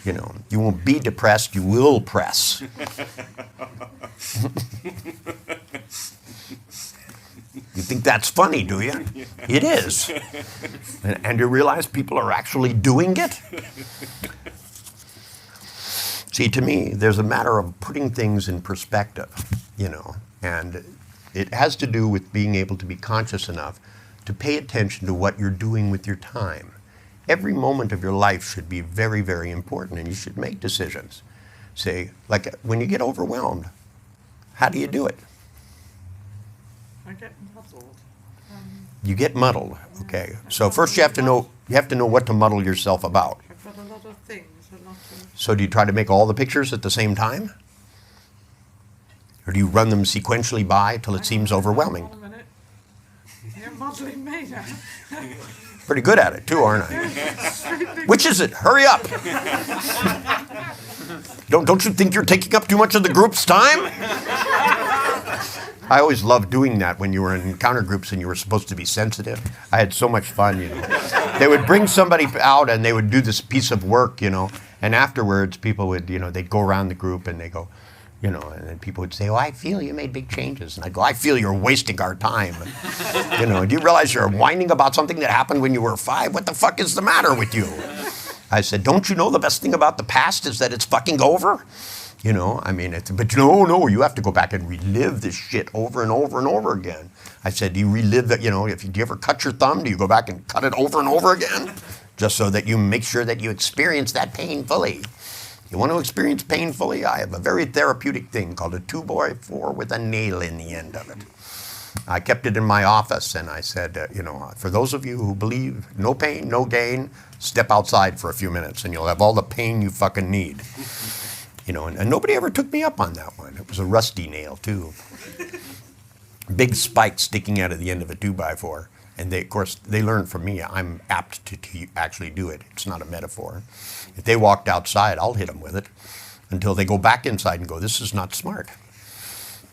You know, you won't be depressed, you will press. You think that's funny, do you? It is. And you realize people are actually doing it? See, to me, there's a matter of putting things in perspective, you know, and it has to do with being able to be conscious enough to pay attention to what you're doing with your time. Every moment of your life should be very, very important, and you should make decisions. Say, like when you get overwhelmed, how do you do it? I get muddled. You get muddled, okay. So first you have to know what to muddle yourself about. I've got a lot of things, a lot of... So do you try to make all the pictures at the same time? Or do you run them sequentially by till it seems overwhelming? Hold on a minute. You're muddling me now. Pretty good at it too, aren't I? Which is it? Hurry up! Don't you think you're taking up too much of the group's time? I always loved doing that when you were in encounter groups and you were supposed to be sensitive. I had so much fun, you know. They would bring somebody out and they would do this piece of work, you know, and afterwards people would, you know, they'd go around the group and they go, you know, and then people would say, oh, I feel you made big changes. And I'd go, I feel you're wasting our time. You know, do you realize you're whining about something that happened when you were 5? What the fuck is the matter with you? I said, don't you know the best thing about the past is that it's fucking over? You know, I mean, but no, you have to go back and relive this shit over and over and over again. I said, do you relive that, you know, do you ever cut your thumb? Do you go back and cut it over and over again? Just so that you make sure that you experience that pain fully. You want to experience pain fully? I have a very therapeutic thing called a 2x4 with a nail in the end of it. I kept it in my office and I said, you know, for those of you who believe no pain, no gain, step outside for a few minutes and you'll have all the pain you fucking need. You know, and nobody ever took me up on that one. It was a rusty nail, too. Big spike sticking out of the end of a 2x4. And they, of course, they learned from me. I'm apt to actually do it. It's not a metaphor. If they walked outside, I'll hit them with it until they go back inside and go, this is not smart.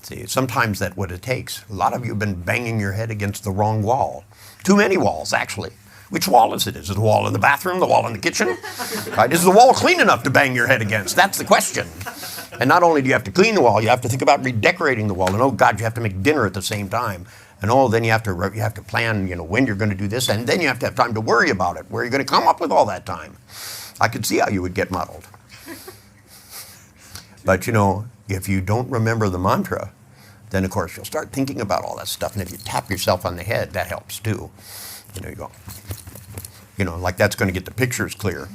See, sometimes that's what it takes. A lot of you have been banging your head against the wrong wall. Too many walls, actually. Which wall is it? Is it the wall in the bathroom, the wall in the kitchen? Right? Is the wall clean enough to bang your head against? That's the question. And not only do you have to clean the wall, you have to think about redecorating the wall. And oh God, you have to make dinner at the same time. And oh, then you have to plan, you know, when you're going to do this. And then you have to have time to worry about it. Where are you going to come up with all that time? I could see how you would get muddled. But you know, if you don't remember the mantra, then of course you'll start thinking about all that stuff. And if you tap yourself on the head, that helps too. You know, you go, you know, like that's going to get the pictures clear.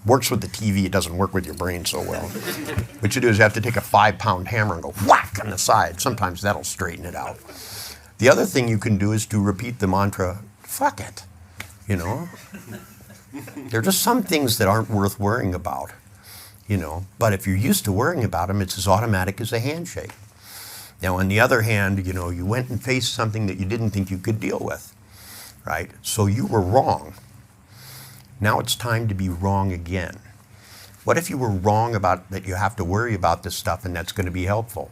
Works with the TV, it doesn't work with your brain so well. What you do is you have to take a 5-pound hammer and go whack on the side. Sometimes that'll straighten it out. The other thing you can do is to repeat the mantra, fuck it, you know. There are just some things that aren't worth worrying about, you know. But if you're used to worrying about them, it's as automatic as a handshake. Now, on the other hand, you know, you went and faced something that you didn't think you could deal with. Right? So you were wrong. Now it's time to be wrong again. What if you were wrong about that you have to worry about this stuff and that's going to be helpful?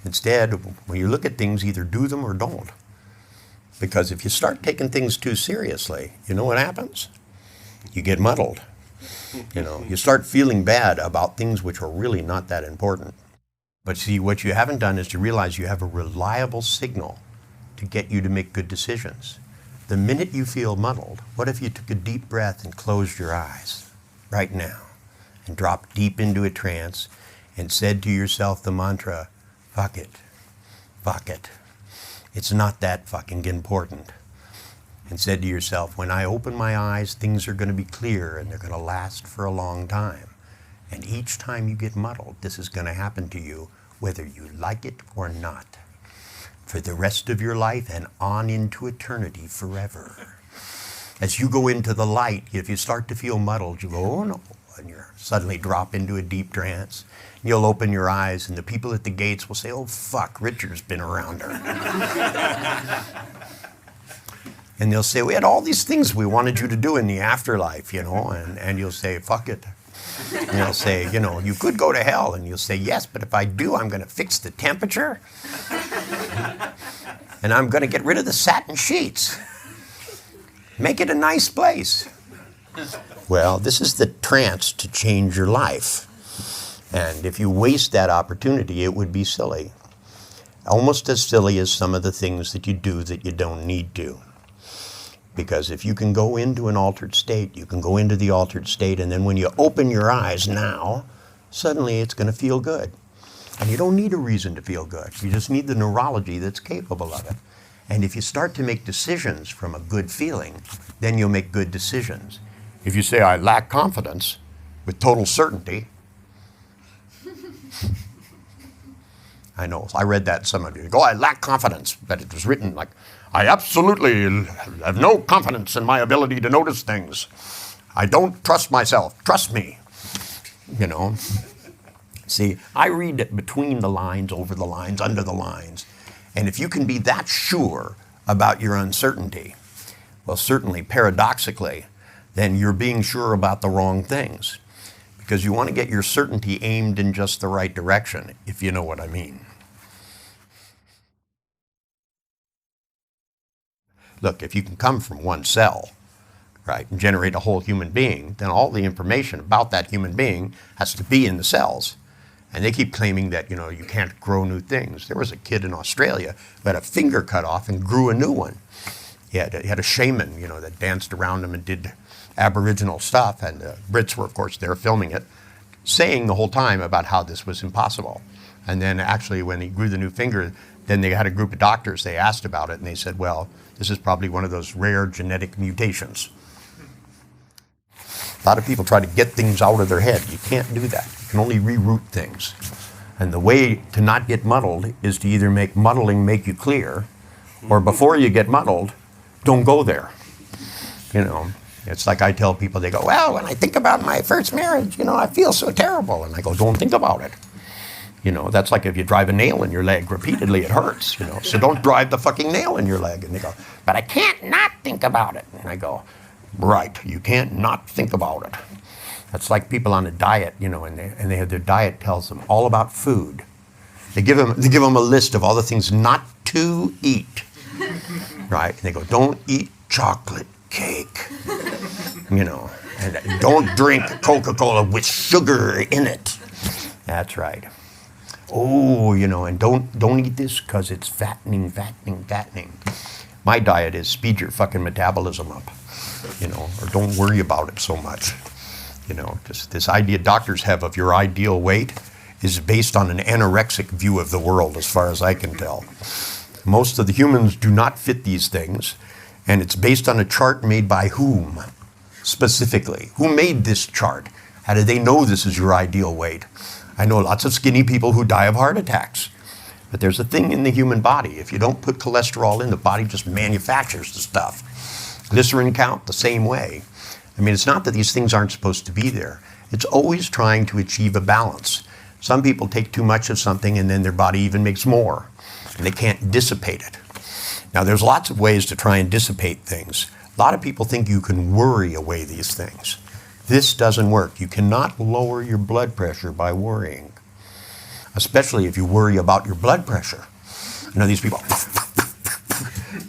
Instead, when you look at things, either do them or don't. Because if you start taking things too seriously, you know what happens? You get muddled. You start feeling bad about things which are really not that important. But see, what you haven't done is to realize you have a reliable signal to get you to make good decisions. The minute you feel muddled, what if you took a deep breath and closed your eyes right now and dropped deep into a trance and said to yourself the mantra, fuck it, fuck it. It's not that fucking important. And said to yourself, when I open my eyes, things are going to be clear and they're going to last for a long time. And each time you get muddled, this is going to happen to you, whether you like it or not, for the rest of your life and on into eternity forever. As you go into the light, if you start to feel muddled, you go, oh no, and you suddenly drop into a deep trance. You'll open your eyes and the people at the gates will say, oh fuck, Richard's been around her. And they'll say, we had all these things we wanted you to do in the afterlife, and you'll say, fuck it. And they'll say, you could go to hell. And you'll say, yes, but if I do, I'm going to fix the temperature. And I'm going to get rid of the satin sheets. Make it a nice place. Well, this is the trance to change your life. And if you waste that opportunity, it would be silly. Almost as silly as some of the things that you do that you don't need to. Because if you can go into an altered state, you can go into the altered state, and then when you open your eyes now, suddenly it's going to feel good. And you don't need a reason to feel good. You just need the neurology that's capable of it. And if you start to make decisions from a good feeling, then you'll make good decisions. If you say, I lack confidence with total certainty, I know, I read that, some of you go, I lack confidence, but it was written like, I absolutely have no confidence in my ability to notice things. I don't trust myself. Trust me. See, I read it between the lines, over the lines, under the lines. And if you can be that sure about your uncertainty, well, certainly, paradoxically, then you're being sure about the wrong things. Because you want to get your certainty aimed in just the right direction, if you know what I mean. Look, if you can come from one cell, right, and generate a whole human being, then all the information about that human being has to be in the cells. And they keep claiming that, you can't grow new things. There was a kid in Australia who had a finger cut off and grew a new one. He had a shaman, that danced around him and did Aboriginal stuff. And the Brits were, of course, there filming it, saying the whole time about how this was impossible. And then actually when he grew the new finger, then they had a group of doctors, they asked about it, and they said, well, this is probably one of those rare genetic mutations. A lot of people try to get things out of their head. You can't do that. You can only reroute things. And the way to not get muddled is to either make muddling make you clear, or before you get muddled, don't go there. It's like I tell people, they go, well, when I think about my first marriage, I feel so terrible. And I go, don't think about it. That's like if you drive a nail in your leg repeatedly, it hurts, So don't drive the fucking nail in your leg. And they go, but I can't not think about it. And I go, right, you can't not think about it. That's like people on a diet, and they have their diet tells them all about food. They give them a list of all the things not to eat, right? And they go, don't eat chocolate cake, and don't drink Coca-Cola with sugar in it. That's right. Oh, and don't eat this because it's fattening. My diet is speed your fucking metabolism up, or don't worry about it so much. Just this idea doctors have of your ideal weight is based on an anorexic view of the world, as far as I can tell. Most of the humans do not fit these things, and it's based on a chart made by whom, specifically? Who made this chart? How do they know this is your ideal weight? I know lots of skinny people who die of heart attacks. But there's a thing in the human body. If you don't put cholesterol in, the body just manufactures the stuff. Glycerin count, the same way. I mean, it's not that these things aren't supposed to be there. It's always trying to achieve a balance. Some people take too much of something and then their body even makes more. And they can't dissipate it. Now, there's lots of ways to try and dissipate things. A lot of people think you can worry away these things. This doesn't work. You cannot lower your blood pressure by worrying, especially if you worry about your blood pressure. You know, these people,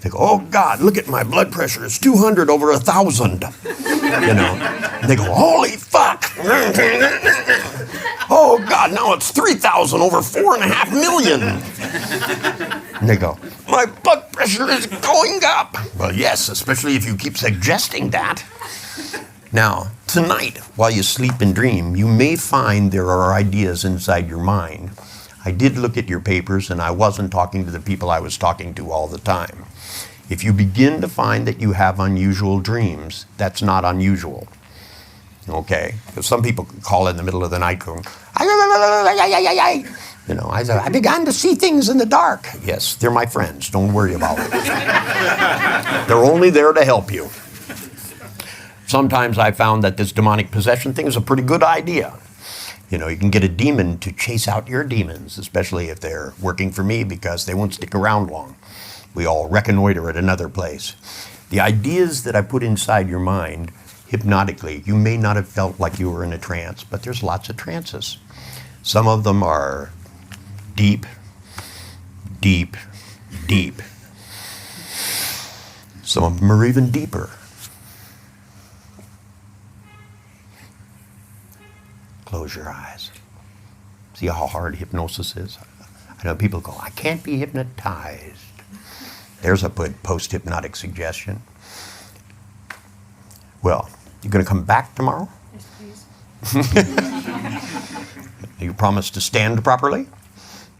they go, oh God, look at my blood pressure. It's 200 over 1,000. You know, and they go, holy fuck. Oh God, now it's 3,000 over 4.5 million. And they go, my blood pressure is going up. Well, yes, especially if you keep suggesting that. Now, tonight, while you sleep and dream, you may find there are ideas inside your mind. I did look at your papers, and I wasn't talking to the people I was talking to all the time. If you begin to find that you have unusual dreams, that's not unusual. Okay? Because some people call in the middle of the night going, you know, I said, I began to see things in the dark. Yes, they're my friends. Don't worry about it. They're only there to help you. Sometimes I found that this demonic possession thing is a pretty good idea. You know, you can get a demon to chase out your demons, especially if they're working for me, because they won't stick around long. We all reconnoiter at another place. The ideas that I put inside your mind hypnotically, you may not have felt like you were in a trance, but there's lots of trances. Some of them are deep, deep, deep. Some of them are even deeper. Close your eyes. See how hard hypnosis is? I know people go, I can't be hypnotized. There's a good post-hypnotic suggestion. Well, you going to come back tomorrow? Yes, please. You promise to stand properly?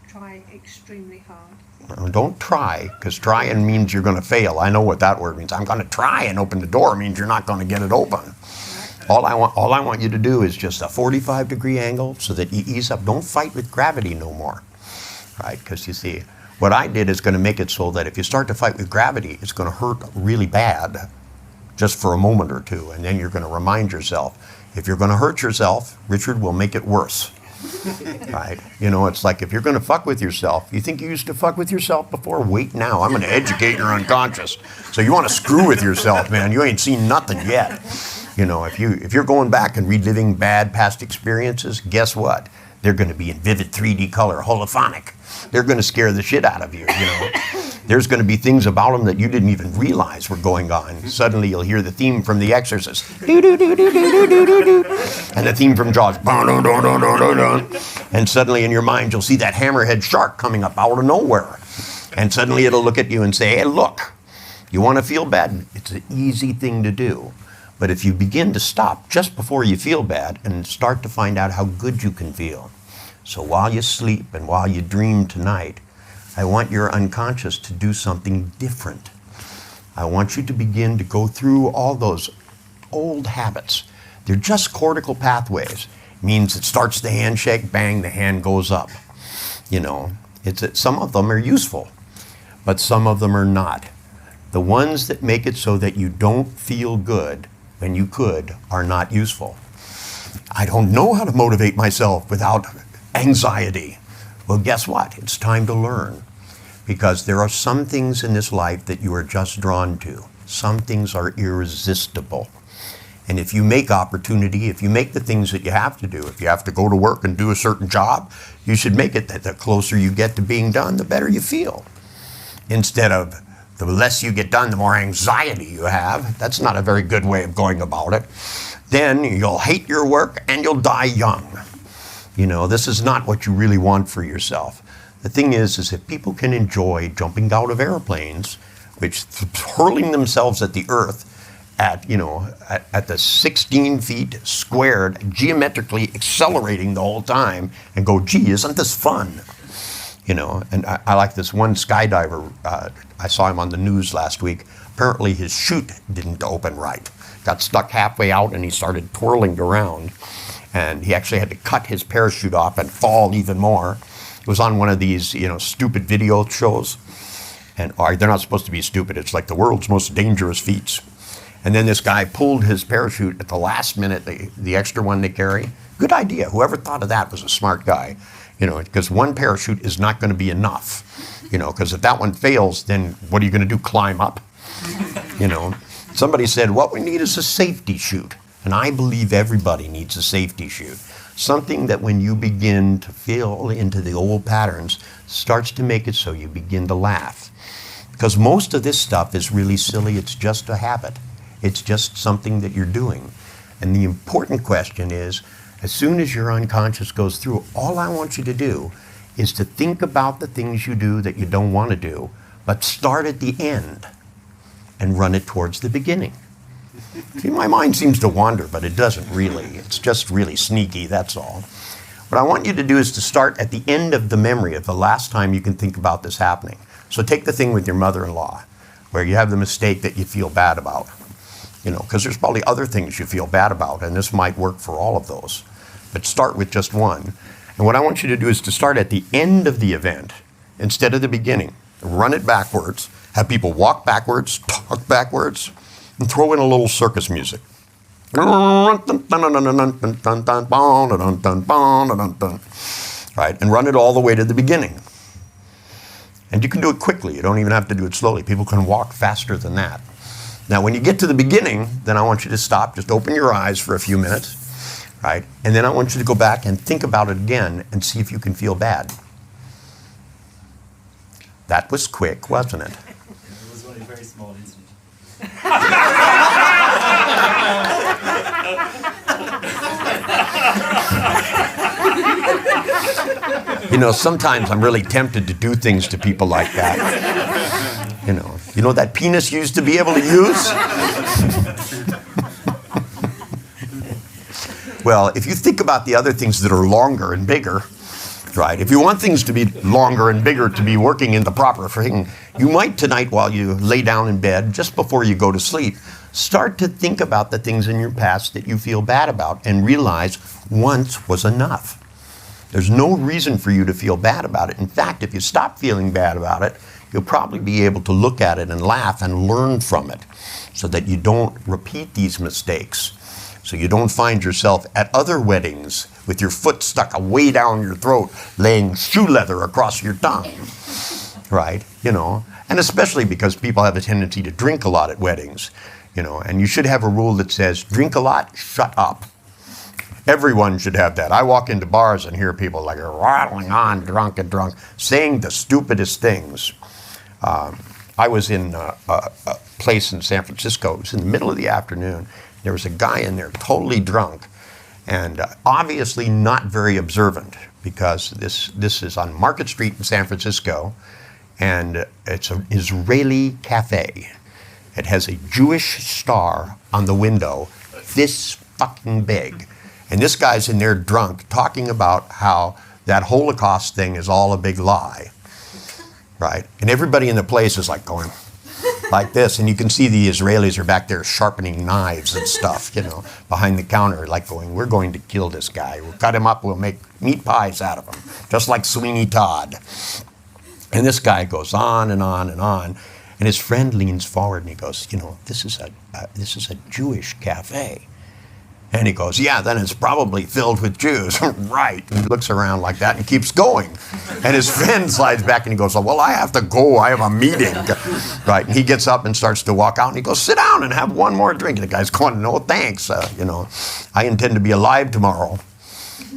Try extremely hard. Don't try, because trying means you're going to fail. I know what that word means. I'm going to try and open the door means you're not going to get it open. All I want you to do is just a 45-degree angle so that you ease up. Don't fight with gravity no more, right? Because you see, what I did is going to make it so that if you start to fight with gravity, it's going to hurt really bad just for a moment or two, and then you're going to remind yourself, if you're going to hurt yourself, Richard will make it worse, right? You know, it's like if you're going to fuck with yourself, you think you used to fuck with yourself before? Wait now, I'm going to educate your unconscious. So you want to screw with yourself, man, you ain't seen nothing yet. You know, if you're going back and reliving bad past experiences, guess what? They're going to be in vivid 3D color, holophonic. They're going to scare the shit out of you, you know. There's going to be things about them that you didn't even realize were going on. Suddenly you'll hear the theme from The Exorcist. And the theme from Jaws. And suddenly in your mind you'll see that hammerhead shark coming up out of nowhere. And suddenly it'll look at you and say, hey, look, you want to feel bad? It's an easy thing to do. But if you begin to stop just before you feel bad and start to find out how good you can feel. So while you sleep and while you dream tonight, I want your unconscious to do something different. I want you to begin to go through all those old habits. They're just cortical pathways. It means it starts the handshake, bang, the hand goes up. You know, some of them are useful, but some of them are not. The ones that make it so that you don't feel good when you could are not useful. I don't know how to motivate myself without anxiety. Well, guess what? It's time to learn. Because there are some things in this life that you are just drawn to. Some things are irresistible. And if you make opportunity, if you make the things that you have to do, if you have to go to work and do a certain job, you should make it that the closer you get to being done, the better you feel. Instead of the less you get done, the more anxiety you have. That's not a very good way of going about it. Then you'll hate your work and you'll die young. You know, this is not what you really want for yourself. The thing is if people can enjoy jumping out of airplanes, which hurling themselves at the earth at, you know, at the 16 feet squared, geometrically accelerating the whole time, and go, gee, isn't this fun? You know, and I like this one skydiver, I saw him on the news last week. Apparently his chute didn't open right. Got stuck halfway out and he started twirling around. And he actually had to cut his parachute off and fall even more. It was on one of these, you know, stupid video shows. And they're not supposed to be stupid. It's like the world's most dangerous feats. And then this guy pulled his parachute at the last minute, the extra one they carry. Good idea. Whoever thought of that was a smart guy. You know, because one parachute is not going to be enough. You know, because if that one fails, then what are you going to do, climb up? You know, somebody said, what we need is a safety chute. And I believe everybody needs a safety chute. Something that when you begin to fall into the old patterns starts to make it so you begin to laugh. Because most of this stuff is really silly. It's just a habit. It's just something that you're doing. And the important question is, as soon as your unconscious goes through, all I want you to do is to think about the things you do that you don't want to do, but start at the end and run it towards the beginning. See, my mind seems to wander, but it doesn't really. It's just really sneaky, that's all. What I want you to do is to start at the end of the memory of the last time you can think about this happening. So take the thing with your mother-in-law, where you have the mistake that you feel bad about. You know, because there's probably other things you feel bad about, and this might work for all of those. But start with just one. And what I want you to do is to start at the end of the event instead of the beginning. Run it backwards, have people walk backwards, talk backwards, and throw in a little circus music. Right, and run it all the way to the beginning. And you can do it quickly. You don't even have to do it slowly. People can walk faster than that. Now, when you get to the beginning, then I want you to stop, just open your eyes for a few minutes, right? And then I want you to go back and think about it again and see if you can feel bad. That was quick, wasn't it? It was only a very small incident. You know, sometimes I'm really tempted to do things to people like that. You know that penis used to be able to use? Well, if you think about the other things that are longer and bigger, right? If you want things to be longer and bigger to be working in the proper thing, you might tonight while you lay down in bed, just before you go to sleep, start to think about the things in your past that you feel bad about and realize once was enough. There's no reason for you to feel bad about it. In fact, if you stop feeling bad about it, you'll probably be able to look at it and laugh and learn from it so that you don't repeat these mistakes. So you don't find yourself at other weddings with your foot stuck way down your throat, laying shoe leather across your tongue, right? You know, and especially because people have a tendency to drink a lot at weddings, you know, and you should have a rule that says, drink a lot, shut up. Everyone should have that. I walk into bars and hear people like rattling on, drunk, saying the stupidest things. I was in a place in San Francisco. It was in the middle of the afternoon. There was a guy in there totally drunk and obviously not very observant, because this is on Market Street in San Francisco, and it's an Israeli cafe. It has a Jewish star on the window this fucking big. And this guy's in there drunk talking about how that Holocaust thing is all a big lie, right? And everybody in the place is like going like this, and you can see the Israelis are back there sharpening knives and stuff, you know, behind the counter, like going, we're going to kill this guy. We'll cut him up, we'll make meat pies out of him, just like Sweeney Todd. And this guy goes on and on and on, and his friend leans forward and he goes, you know, this is a Jewish cafe. And he goes, yeah, then it's probably filled with Jews. Right. And he looks around like that and keeps going. And his friend slides back and he goes, oh, well, I have to go. I have a meeting. Right. And he gets up and starts to walk out and he goes, sit down and have one more drink. And the guy's going, no, thanks. You know, I intend to be alive tomorrow.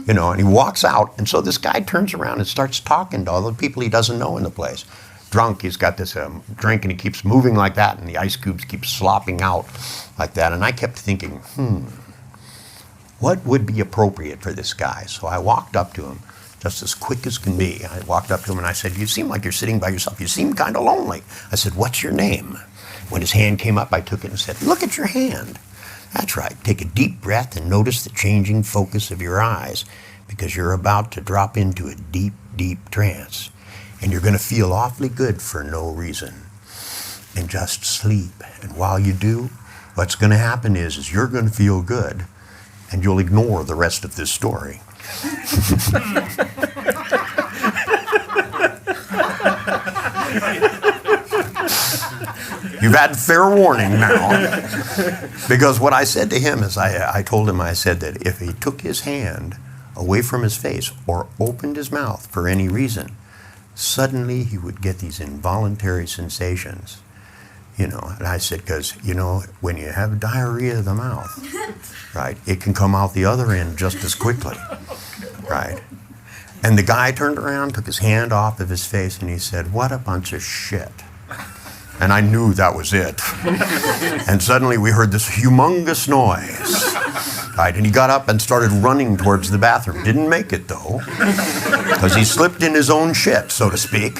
You know, and he walks out. And so this guy turns around and starts talking to all the people he doesn't know in the place. Drunk, he's got this drink and he keeps moving like that. And the ice cubes keep slopping out like that. And I kept thinking, what would be appropriate for this guy? So I walked up to him just as quick as can be. I walked up to him and I said, you seem like you're sitting by yourself. You seem kind of lonely. I said, what's your name? When his hand came up, I took it and said, look at your hand. That's right. Take a deep breath and notice the changing focus of your eyes, because you're about to drop into a deep, deep trance. And you're going to feel awfully good for no reason. And just sleep. And while you do, what's going to happen is you're going to feel good. And you'll ignore the rest of this story. You've had fair warning now. Because what I said to him is, I told him, I said that if he took his hand away from his face or opened his mouth for any reason, suddenly he would get these involuntary sensations. You know, and I said, because, you know, when you have diarrhea of the mouth, right, it can come out the other end just as quickly, right? And the guy turned around, took his hand off of his face, and he said, "What a bunch of shit." And I knew that was it. And suddenly we heard this humongous noise, right? And he got up and started running towards the bathroom. Didn't make it, though, because he slipped in his own shit, so to speak.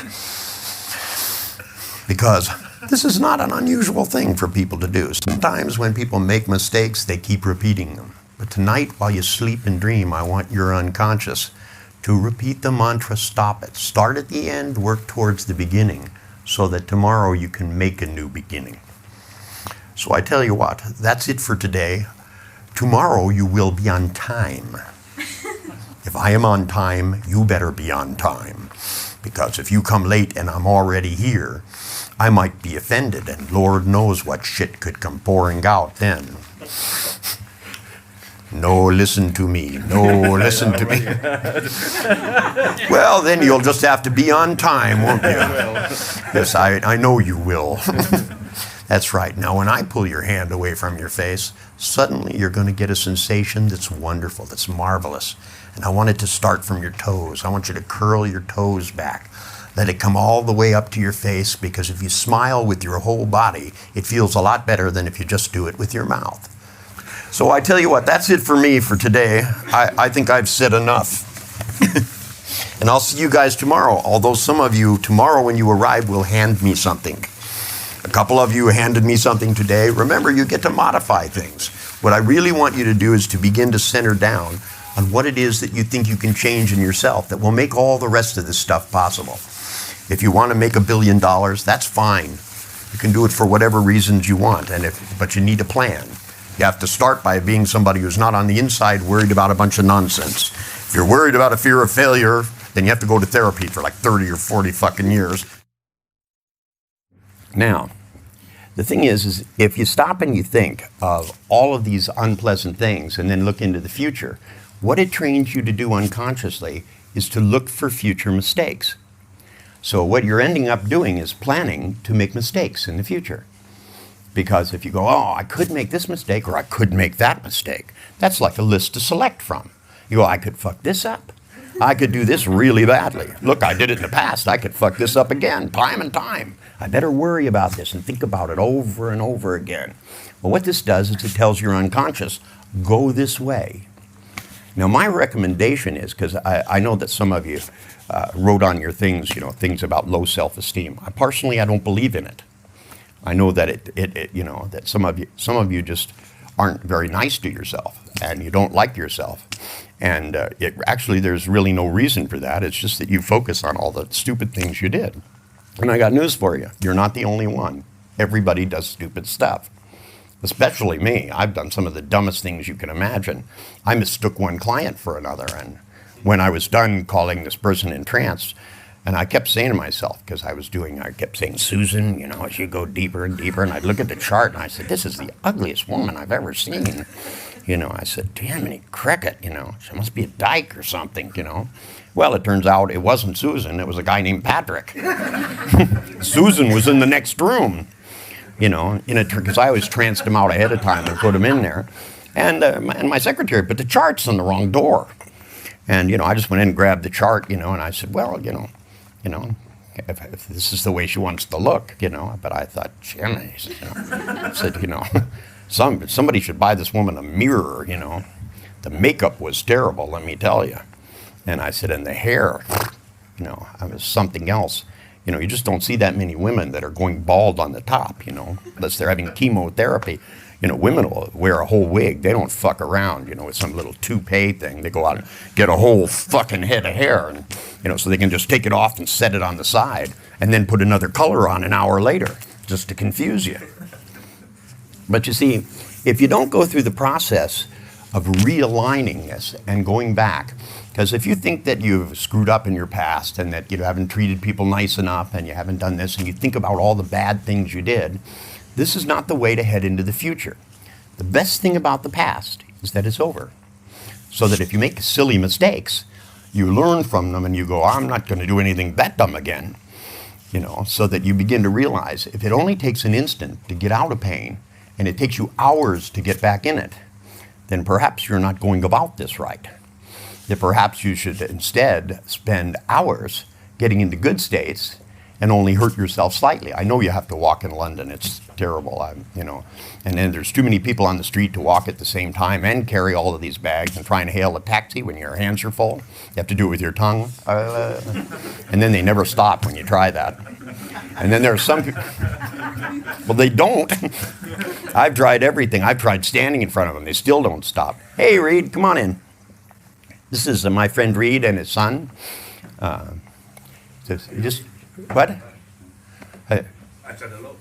Because this is not an unusual thing for people to do. Sometimes when people make mistakes, they keep repeating them. But tonight, while you sleep and dream, I want your unconscious to repeat the mantra, stop it. Start at the end, work towards the beginning, so that tomorrow you can make a new beginning. So I tell you what, that's it for today. Tomorrow you will be on time. If I am on time, you better be on time. Because if you come late and I'm already here, I might be offended, and Lord knows what shit could come pouring out then. No, listen to me. No, listen to me. Well, then you'll just have to be on time, won't you? Yes, I know you will. That's right. Now, when I pull your hand away from your face, suddenly you're going to get a sensation that's wonderful, that's marvelous. And I want it to start from your toes. I want you to curl your toes back. Let it come all the way up to your face, because if you smile with your whole body, it feels a lot better than if you just do it with your mouth. So I tell you what, that's it for me for today. I think I've said enough. And I'll see you guys tomorrow, although some of you, tomorrow when you arrive, will hand me something. A couple of you handed me something today. Remember, you get to modify things. What I really want you to do is to begin to center down on what it is that you think you can change in yourself that will make all the rest of this stuff possible. If you want to make $1 billion, that's fine. You can do it for whatever reasons you want, but you need a plan. You have to start by being somebody who's not on the inside worried about a bunch of nonsense. If you're worried about a fear of failure, then you have to go to therapy for like 30 or 40 fucking years. Now, the thing is if you stop and you think of all of these unpleasant things and then look into the future, what it trains you to do unconsciously is to look for future mistakes. So what you're ending up doing is planning to make mistakes in the future. Because if you go, oh, I could make this mistake or I could make that mistake, that's like a list to select from. You go, I could fuck this up. I could do this really badly. Look, I did it in the past. I could fuck this up again, time and time. I better worry about this and think about it over and over again. Well, what this does is it tells your unconscious, go this way. Now, my recommendation is, because I know that some of you wrote on your things, things about low self-esteem. I don't believe in it. I know that that some of you just aren't very nice to yourself and you don't like yourself. And actually, there's really no reason for that. It's just that you focus on all the stupid things you did. And I got news for you. You're not the only one. Everybody does stupid stuff. Especially me. I've done some of the dumbest things you can imagine. I mistook one client for another. And when I was done calling this person in trance, and I kept saying to myself, because I kept saying, Susan, as you go deeper and deeper, and I'd look at the chart and I said, this is the ugliest woman I've ever seen. I said, damn it, cricket, she must be a dyke or something, Well, it turns out it wasn't Susan, it was a guy named Patrick. Susan was in the next room, because I always tranced him out ahead of time and put him in there. And my secretary put the charts on the wrong door. And, I just went in and grabbed the chart, and I said, well, if this is the way she wants to look, but I thought, Jimmy, I said, somebody should buy this woman a mirror, The makeup was terrible, let me tell you. And I said, and the hair, I was something else. You just don't see that many women that are going bald on the top, unless they're having chemotherapy. Women will wear a whole wig. They don't fuck around, with some little toupee thing. They go out and get a whole fucking head of hair, and, so they can just take it off and set it on the side, and then put another color on an hour later, just to confuse you. But you see, if you don't go through the process of realigning this and going back, because if you think that you've screwed up in your past and that you haven't treated people nice enough and you haven't done this, and you think about all the bad things you did, this is not the way to head into the future. The best thing about the past is that it's over. So that if you make silly mistakes, you learn from them and you go, I'm not going to do anything that dumb again. you know, so that you begin to realize if it only takes an instant to get out of pain and it takes you hours to get back in it, then perhaps you're not going about this right. That perhaps you should instead spend hours getting into good states and only hurt yourself slightly. I know you have to walk in London. It's terrible, you know. And then there's too many people on the street to walk at the same time and carry all of these bags and try and hail a taxi when your hands are full. You have to do it with your tongue. And then they never stop when you try that. And then there are some people, well, they don't. I've tried everything. I've tried standing in front of them. They still don't stop. Hey, Reed, come on in. This is my friend Reed and his son. What? I said hello.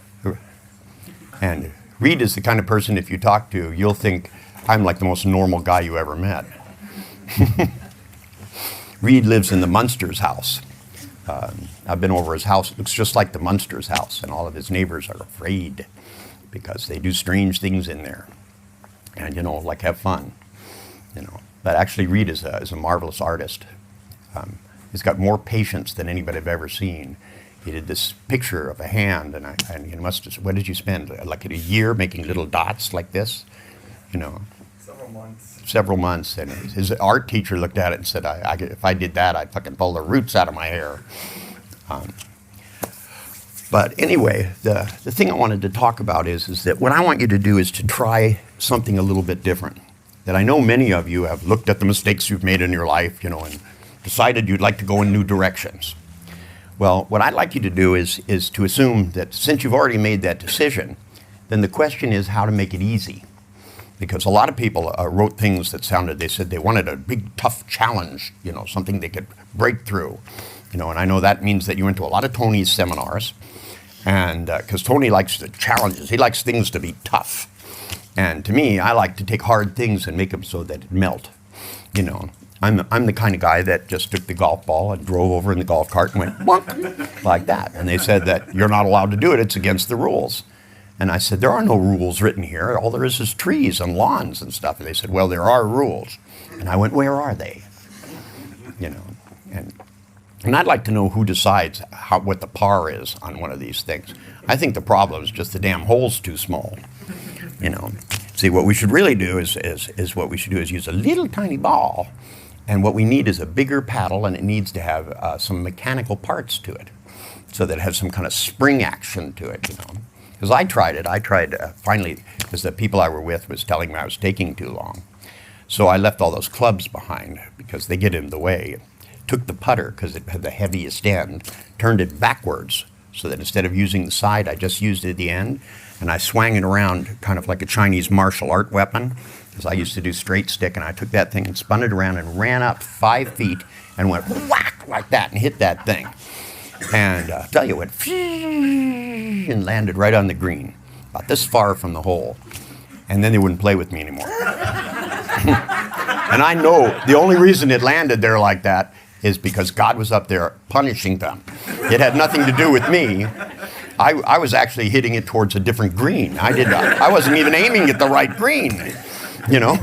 And Reed is the kind of person, if you talk to, you'll think I'm like the most normal guy you ever met. Reed lives in the Munsters house. I've been over his house. It looks just like the Munsters house, and all of his neighbors are afraid because they do strange things in there. And, you know, like have fun, you know. But actually, Reed is a marvelous artist. He's got more patience than anybody I've ever seen. He did this picture of a hand, and he must have, what did you spend, like a year making little dots like this? You know. Several months. Several months. And his art teacher looked at it and said, if I did that, I'd fucking pull the roots out of my hair. But anyway, the thing I wanted to talk about is that what I want you to do is to try something a little bit different. That I know many of you have looked at the mistakes you've made in your life, you know, and decided you'd like to go in new directions. Well, what I'd like you to do is to assume that since you've already made that decision, then the question is how to make it easy. Because a lot of people wrote things that sounded, they said they wanted a big, tough challenge, you know, something they could break through. You know, and I know that means that you went to a lot of Tony's seminars, and because Tony likes the challenges, he likes things to be tough. And to me, I like to take hard things and make them so that it melt. You know, I'm the kind of guy that just took the golf ball and drove over in the golf cart and went bonk, like that. And they said that you're not allowed to do it, it's against the rules. And I said, there are no rules written here. All there is trees and lawns and stuff. And they said, well, there are rules. And I went, where are they? You know, and I'd like to know who decides what the par is on one of these things. I think the problem is just the damn hole's too small. You know, see, what we should really do is what we should do is use a little tiny ball, and what we need is a bigger paddle, and it needs to have some mechanical parts to it, so that it has some kind of spring action to it. You know, because I tried finally, because the people I were with was telling me I was taking too long, so I left all those clubs behind because they get in the way. Took the putter because it had the heaviest end, turned it backwards, so that instead of using the side, I just used it at the end. And I swung it around kind of like a Chinese martial art weapon, because I used to do straight stick, and I took that thing and spun it around and ran up 5 feet and went whack like that and hit that thing. And I'll tell you what, and landed right on the green, about this far from the hole. And then they wouldn't play with me anymore. And I know the only reason it landed there like that is because God was up there punishing them. It had nothing to do with me. I was actually hitting it towards a different green. I wasn't even aiming at the right green, you know.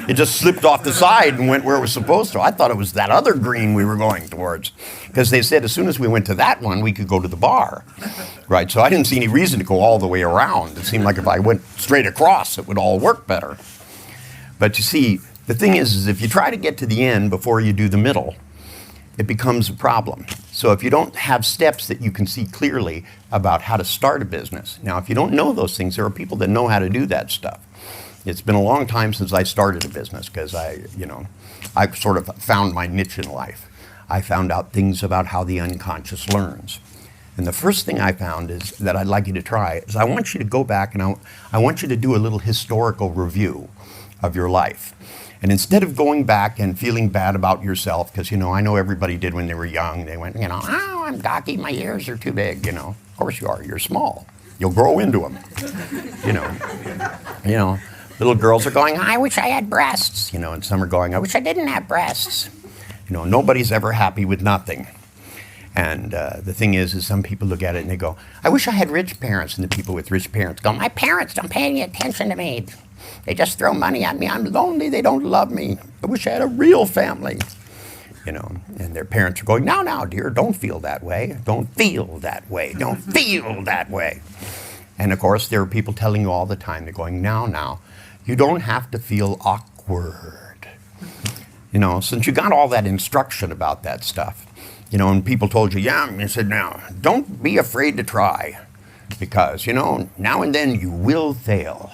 It just slipped off the side and went where it was supposed to. I thought it was that other green we were going towards, because they said as soon as we went to that one, we could go to the bar, right? So I didn't see any reason to go all the way around. It seemed like if I went straight across, it would all work better. But you see, the thing is if you try to get to the end before you do the middle, it becomes a problem. So if you don't have steps that you can see clearly about how to start a business, now if you don't know those things, there are people that know how to do that stuff. It's been a long time since I started a business because I sort of found my niche in life. I found out things about how the unconscious learns. And the first thing I found is that I'd like you to try is I want you to go back and I want you to do a little historical review of your life. And instead of going back and feeling bad about yourself, because, I know everybody did when they were young, they went, oh, I'm cocky, my ears are too big, Of course you are, you're small. You'll grow into them, Little girls are going, I wish I had breasts, and some are going, I wish I didn't have breasts. Nobody's ever happy with nothing. And the thing is some people look at it and they go, I wish I had rich parents. And the people with rich parents go, my parents don't pay any attention to me. They just throw money at me. I'm lonely. They don't love me. I wish I had a real family. You know, and their parents are going, now, dear, don't feel that way. Don't feel that way. Don't feel that way. And of course, there are people telling you all the time, they're going, now, you don't have to feel awkward. You know, since you got all that instruction about that stuff, you know, and people told you, yeah, and you said, now, don't be afraid to try, because, you know, now and then you will fail.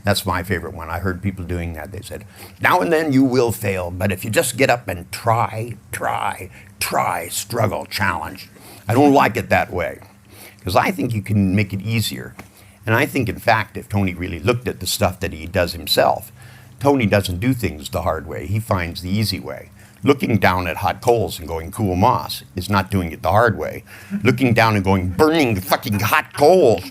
That's my favorite one. I heard people doing that. They said, now and then you will fail, but if you just get up and try, struggle, challenge. I don't like it that way, because I think you can make it easier. And I think, in fact, if Tony really looked at the stuff that he does himself, Tony doesn't do things the hard way. He finds the easy way. Looking down at hot coals and going cool moss is not doing it the hard way. Looking down and going burning fucking hot coals,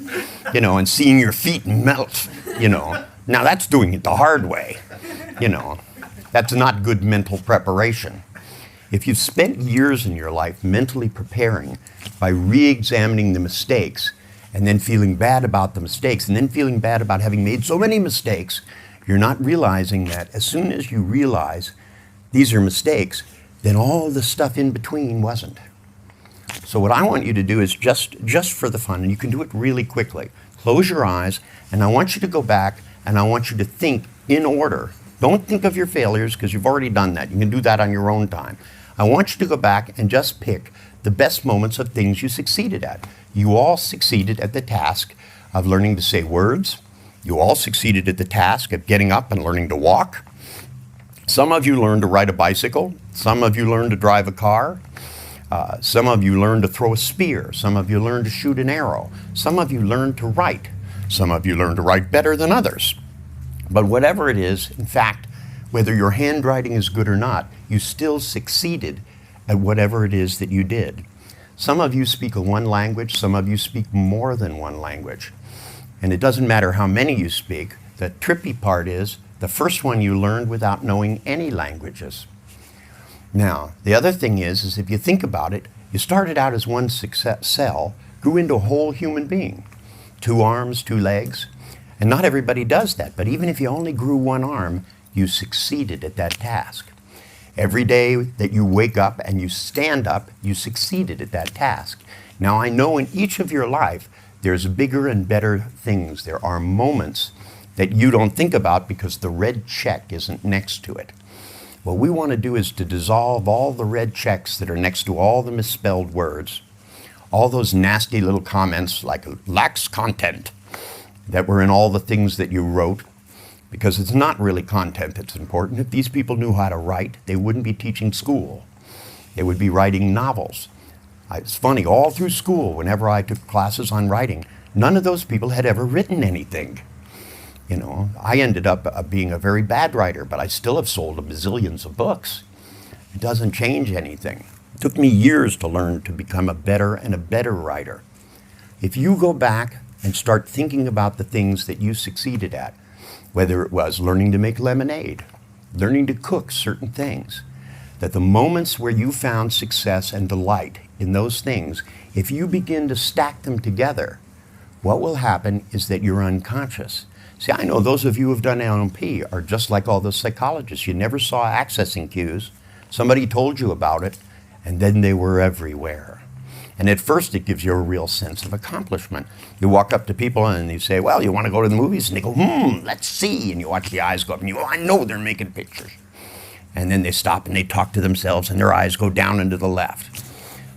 you know, and seeing your feet melt, you know. Now that's doing it the hard way, you know. That's not good mental preparation. If you've spent years in your life mentally preparing by re-examining the mistakes and then feeling bad about the mistakes and then feeling bad about having made so many mistakes, you're not realizing that as soon as you realize these are mistakes, then all the stuff in between wasn't. So what I want you to do is just for the fun, and you can do it really quickly, close your eyes, and I want you to go back and I want you to think in order. Don't think of your failures, because you've already done that. You can do that on your own time. I want you to go back and just pick the best moments of things you succeeded at. You all succeeded at the task of learning to say words. You all succeeded at the task of getting up and learning to walk. Some of you learned to ride a bicycle. Some of you learned to drive a car. Some of you learned to throw a spear. Some of you learned to shoot an arrow. Some of you learned to write. Some of you learned to write better than others. But whatever it is, in fact, whether your handwriting is good or not, you still succeeded at whatever it is that you did. Some of you speak one language. Some of you speak more than one language. And it doesn't matter how many you speak. The trippy part is the first one you learned without knowing any languages. Now, the other thing is if you think about it, you started out as one cell, grew into a whole human being. 2 arms, 2 legs. And not everybody does that, but even if you only grew 1 arm, you succeeded at that task. Every day that you wake up and you stand up, you succeeded at that task. Now, I know in each of your life, there's bigger and better things. There are moments that you don't think about because the red check isn't next to it. What we want to do is to dissolve all the red checks that are next to all the misspelled words, all those nasty little comments like lacks content that were in all the things that you wrote, because it's not really content that's important. If these people knew how to write, they wouldn't be teaching school. They would be writing novels. It's funny, all through school, whenever I took classes on writing, none of those people had ever written anything. You know, I ended up being a very bad writer, but I still have sold bazillions of books. It doesn't change anything. It took me years to learn to become a better and a better writer. If you go back and start thinking about the things that you succeeded at, whether it was learning to make lemonade, learning to cook certain things, that the moments where you found success and delight in those things, if you begin to stack them together, what will happen is that you're unconscious. See, I know those of you who have done NLP are just like all the psychologists. You never saw accessing cues. Somebody told you about it, and then they were everywhere. And at first, it gives you a real sense of accomplishment. You walk up to people and you say, well, you want to go to the movies? And they go, let's see. And you watch the eyes go up and you go, I know they're making pictures. And then they stop and they talk to themselves and their eyes go down and to the left.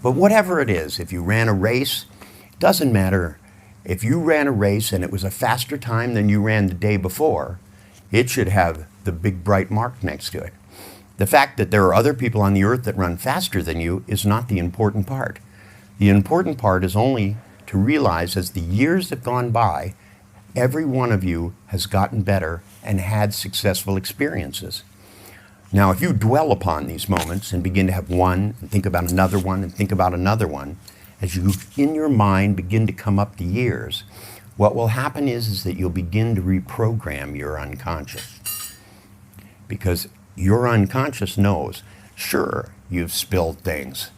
But whatever it is, if you ran a race, it doesn't matter. If you ran a race and it was a faster time than you ran the day before, it should have the big bright mark next to it. The fact that there are other people on the earth that run faster than you is not the important part. The important part is only to realize as the years have gone by, every one of you has gotten better and had successful experiences. Now, if you dwell upon these moments and begin to have one and think about another one and think about another one, as you, in your mind, begin to come up the years, what will happen is that you'll begin to reprogram your unconscious. Because your unconscious knows, sure, you've spilled things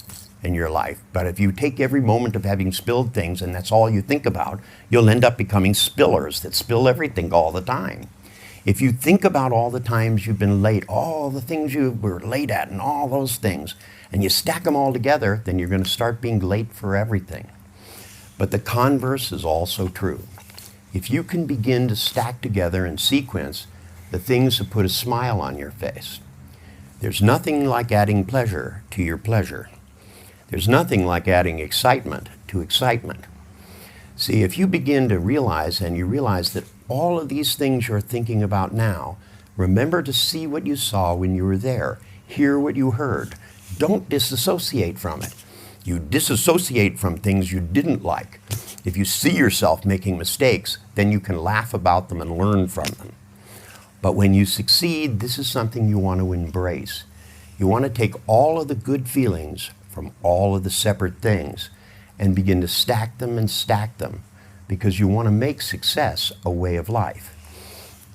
in your life, but if you take every moment of having spilled things and that's all you think about, you'll end up becoming spillers that spill everything all the time. If you think about all the times you've been late, all the things you were late at and all those things, and you stack them all together, then you're going to start being late for everything. But the converse is also true. If you can begin to stack together in sequence the things that put a smile on your face, there's nothing like adding pleasure to your pleasure. There's nothing like adding excitement to excitement. See, if you begin to realize, and you realize that all of these things you're thinking about now, remember to see what you saw when you were there, hear what you heard. Don't disassociate from it. You disassociate from things you didn't like. If you see yourself making mistakes, then you can laugh about them and learn from them. But when you succeed, this is something you want to embrace. You want to take all of the good feelings from all of the separate things and begin to stack them, because you want to make success a way of life.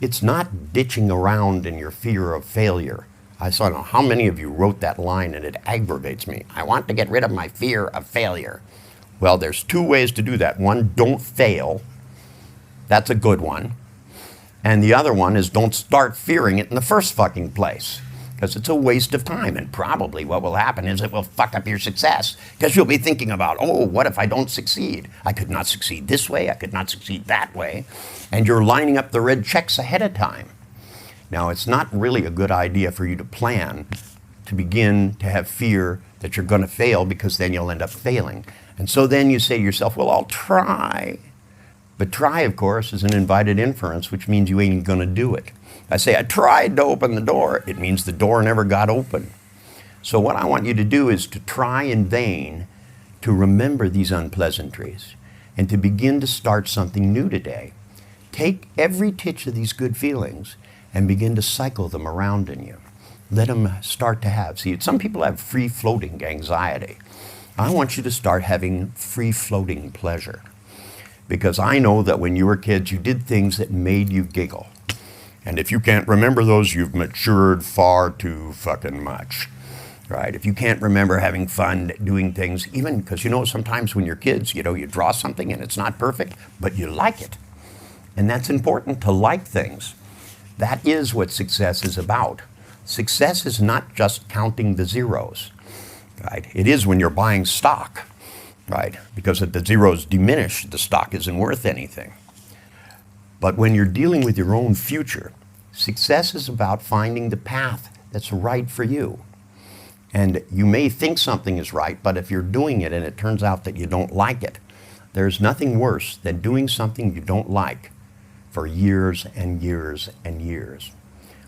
It's not ditching around in your fear of failure. I don't know how many of you wrote that line, and it aggravates me. I want to get rid of my fear of failure. Well, there's two ways to do that. One, don't fail. That's a good one. And the other one is don't start fearing it in the first fucking place, because it's a waste of time. And probably what will happen is it will fuck up your success, because you'll be thinking about, oh, what if I don't succeed? I could not succeed this way. I could not succeed that way. And you're lining up the red checks ahead of time. Now, it's not really a good idea for you to plan to begin to have fear that you're going to fail, because then you'll end up failing. And so then you say to yourself, well, I'll try. But try, of course, is an invited inference, which means you ain't going to do it. I say, I tried to open the door. It means the door never got open. So what I want you to do is to try in vain to remember these unpleasantries and to begin to start something new today. Take every titch of these good feelings and begin to cycle them around in you. Let them start to have. See, some people have free-floating anxiety. I want you to start having free-floating pleasure. Because I know that when you were kids, you did things that made you giggle. And if you can't remember those, you've matured far too fucking much, right? If you can't remember having fun doing things, even because, sometimes when you're kids, you draw something and it's not perfect, but you like it. And that's important, to like things. That is what success is about. Success is not just counting the zeros, right? It is when you're buying stock, right? Because if the zeros diminish, the stock isn't worth anything. But when you're dealing with your own future, success is about finding the path that's right for you. And you may think something is right, but if you're doing it and it turns out that you don't like it, there's nothing worse than doing something you don't like for years and years and years.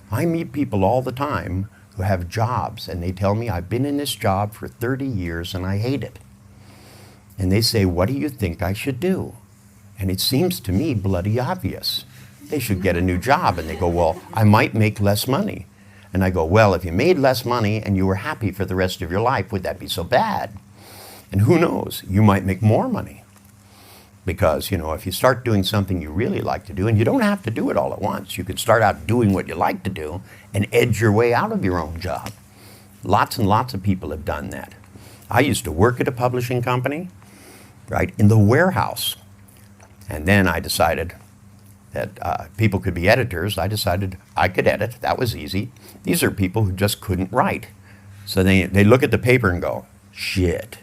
I meet people all the time who have jobs, and they tell me, I've been in this job for 30 years and I hate it. And they say, what do you think I should do? And it seems to me bloody obvious. They should get a new job. And they go, well, I might make less money. And I go, well, if you made less money and you were happy for the rest of your life, would that be so bad? And who knows, you might make more money. Because, if you start doing something you really like to do, and you don't have to do it all at once, you could start out doing what you like to do and edge your way out of your own job. Lots and lots of people have done that. I used to work at a publishing company, right, in the warehouse. And then I decided that people could be editors. I decided I could edit. That was easy. These are people who just couldn't write. So they look at the paper and go, shit.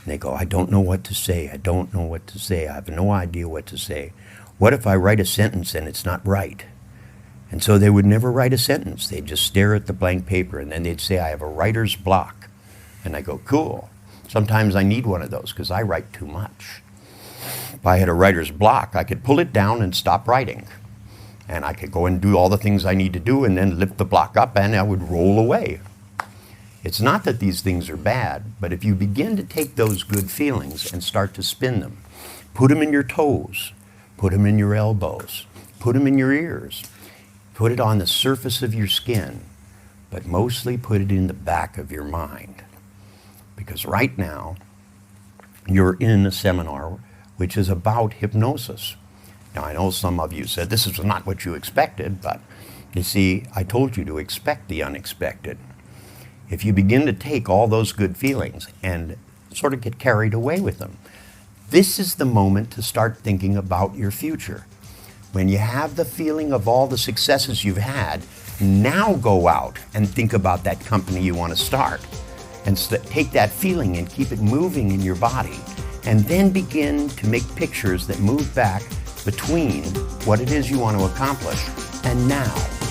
And they go, I don't know what to say. I don't know what to say. I have no idea what to say. What if I write a sentence and it's not right? And so they would never write a sentence. They'd just stare at the blank paper, and then they'd say, I have a writer's block. And I go, cool. Sometimes I need one of those because I write too much. If I had a writer's block, I could pull it down and stop writing. And I could go and do all the things I need to do and then lift the block up and I would roll away. It's not that these things are bad, but if you begin to take those good feelings and start to spin them, put them in your toes, put them in your elbows, put them in your ears, put it on the surface of your skin, but mostly put it in the back of your mind. Because right now, you're in a seminar which is about hypnosis. Now, I know some of you said this is not what you expected, but you see, I told you to expect the unexpected. If you begin to take all those good feelings and sort of get carried away with them, this is the moment to start thinking about your future. When you have the feeling of all the successes you've had, now go out and think about that company you want to start. And take that feeling and keep it moving in your body. And then begin to make pictures that move back between what it is you want to accomplish and now.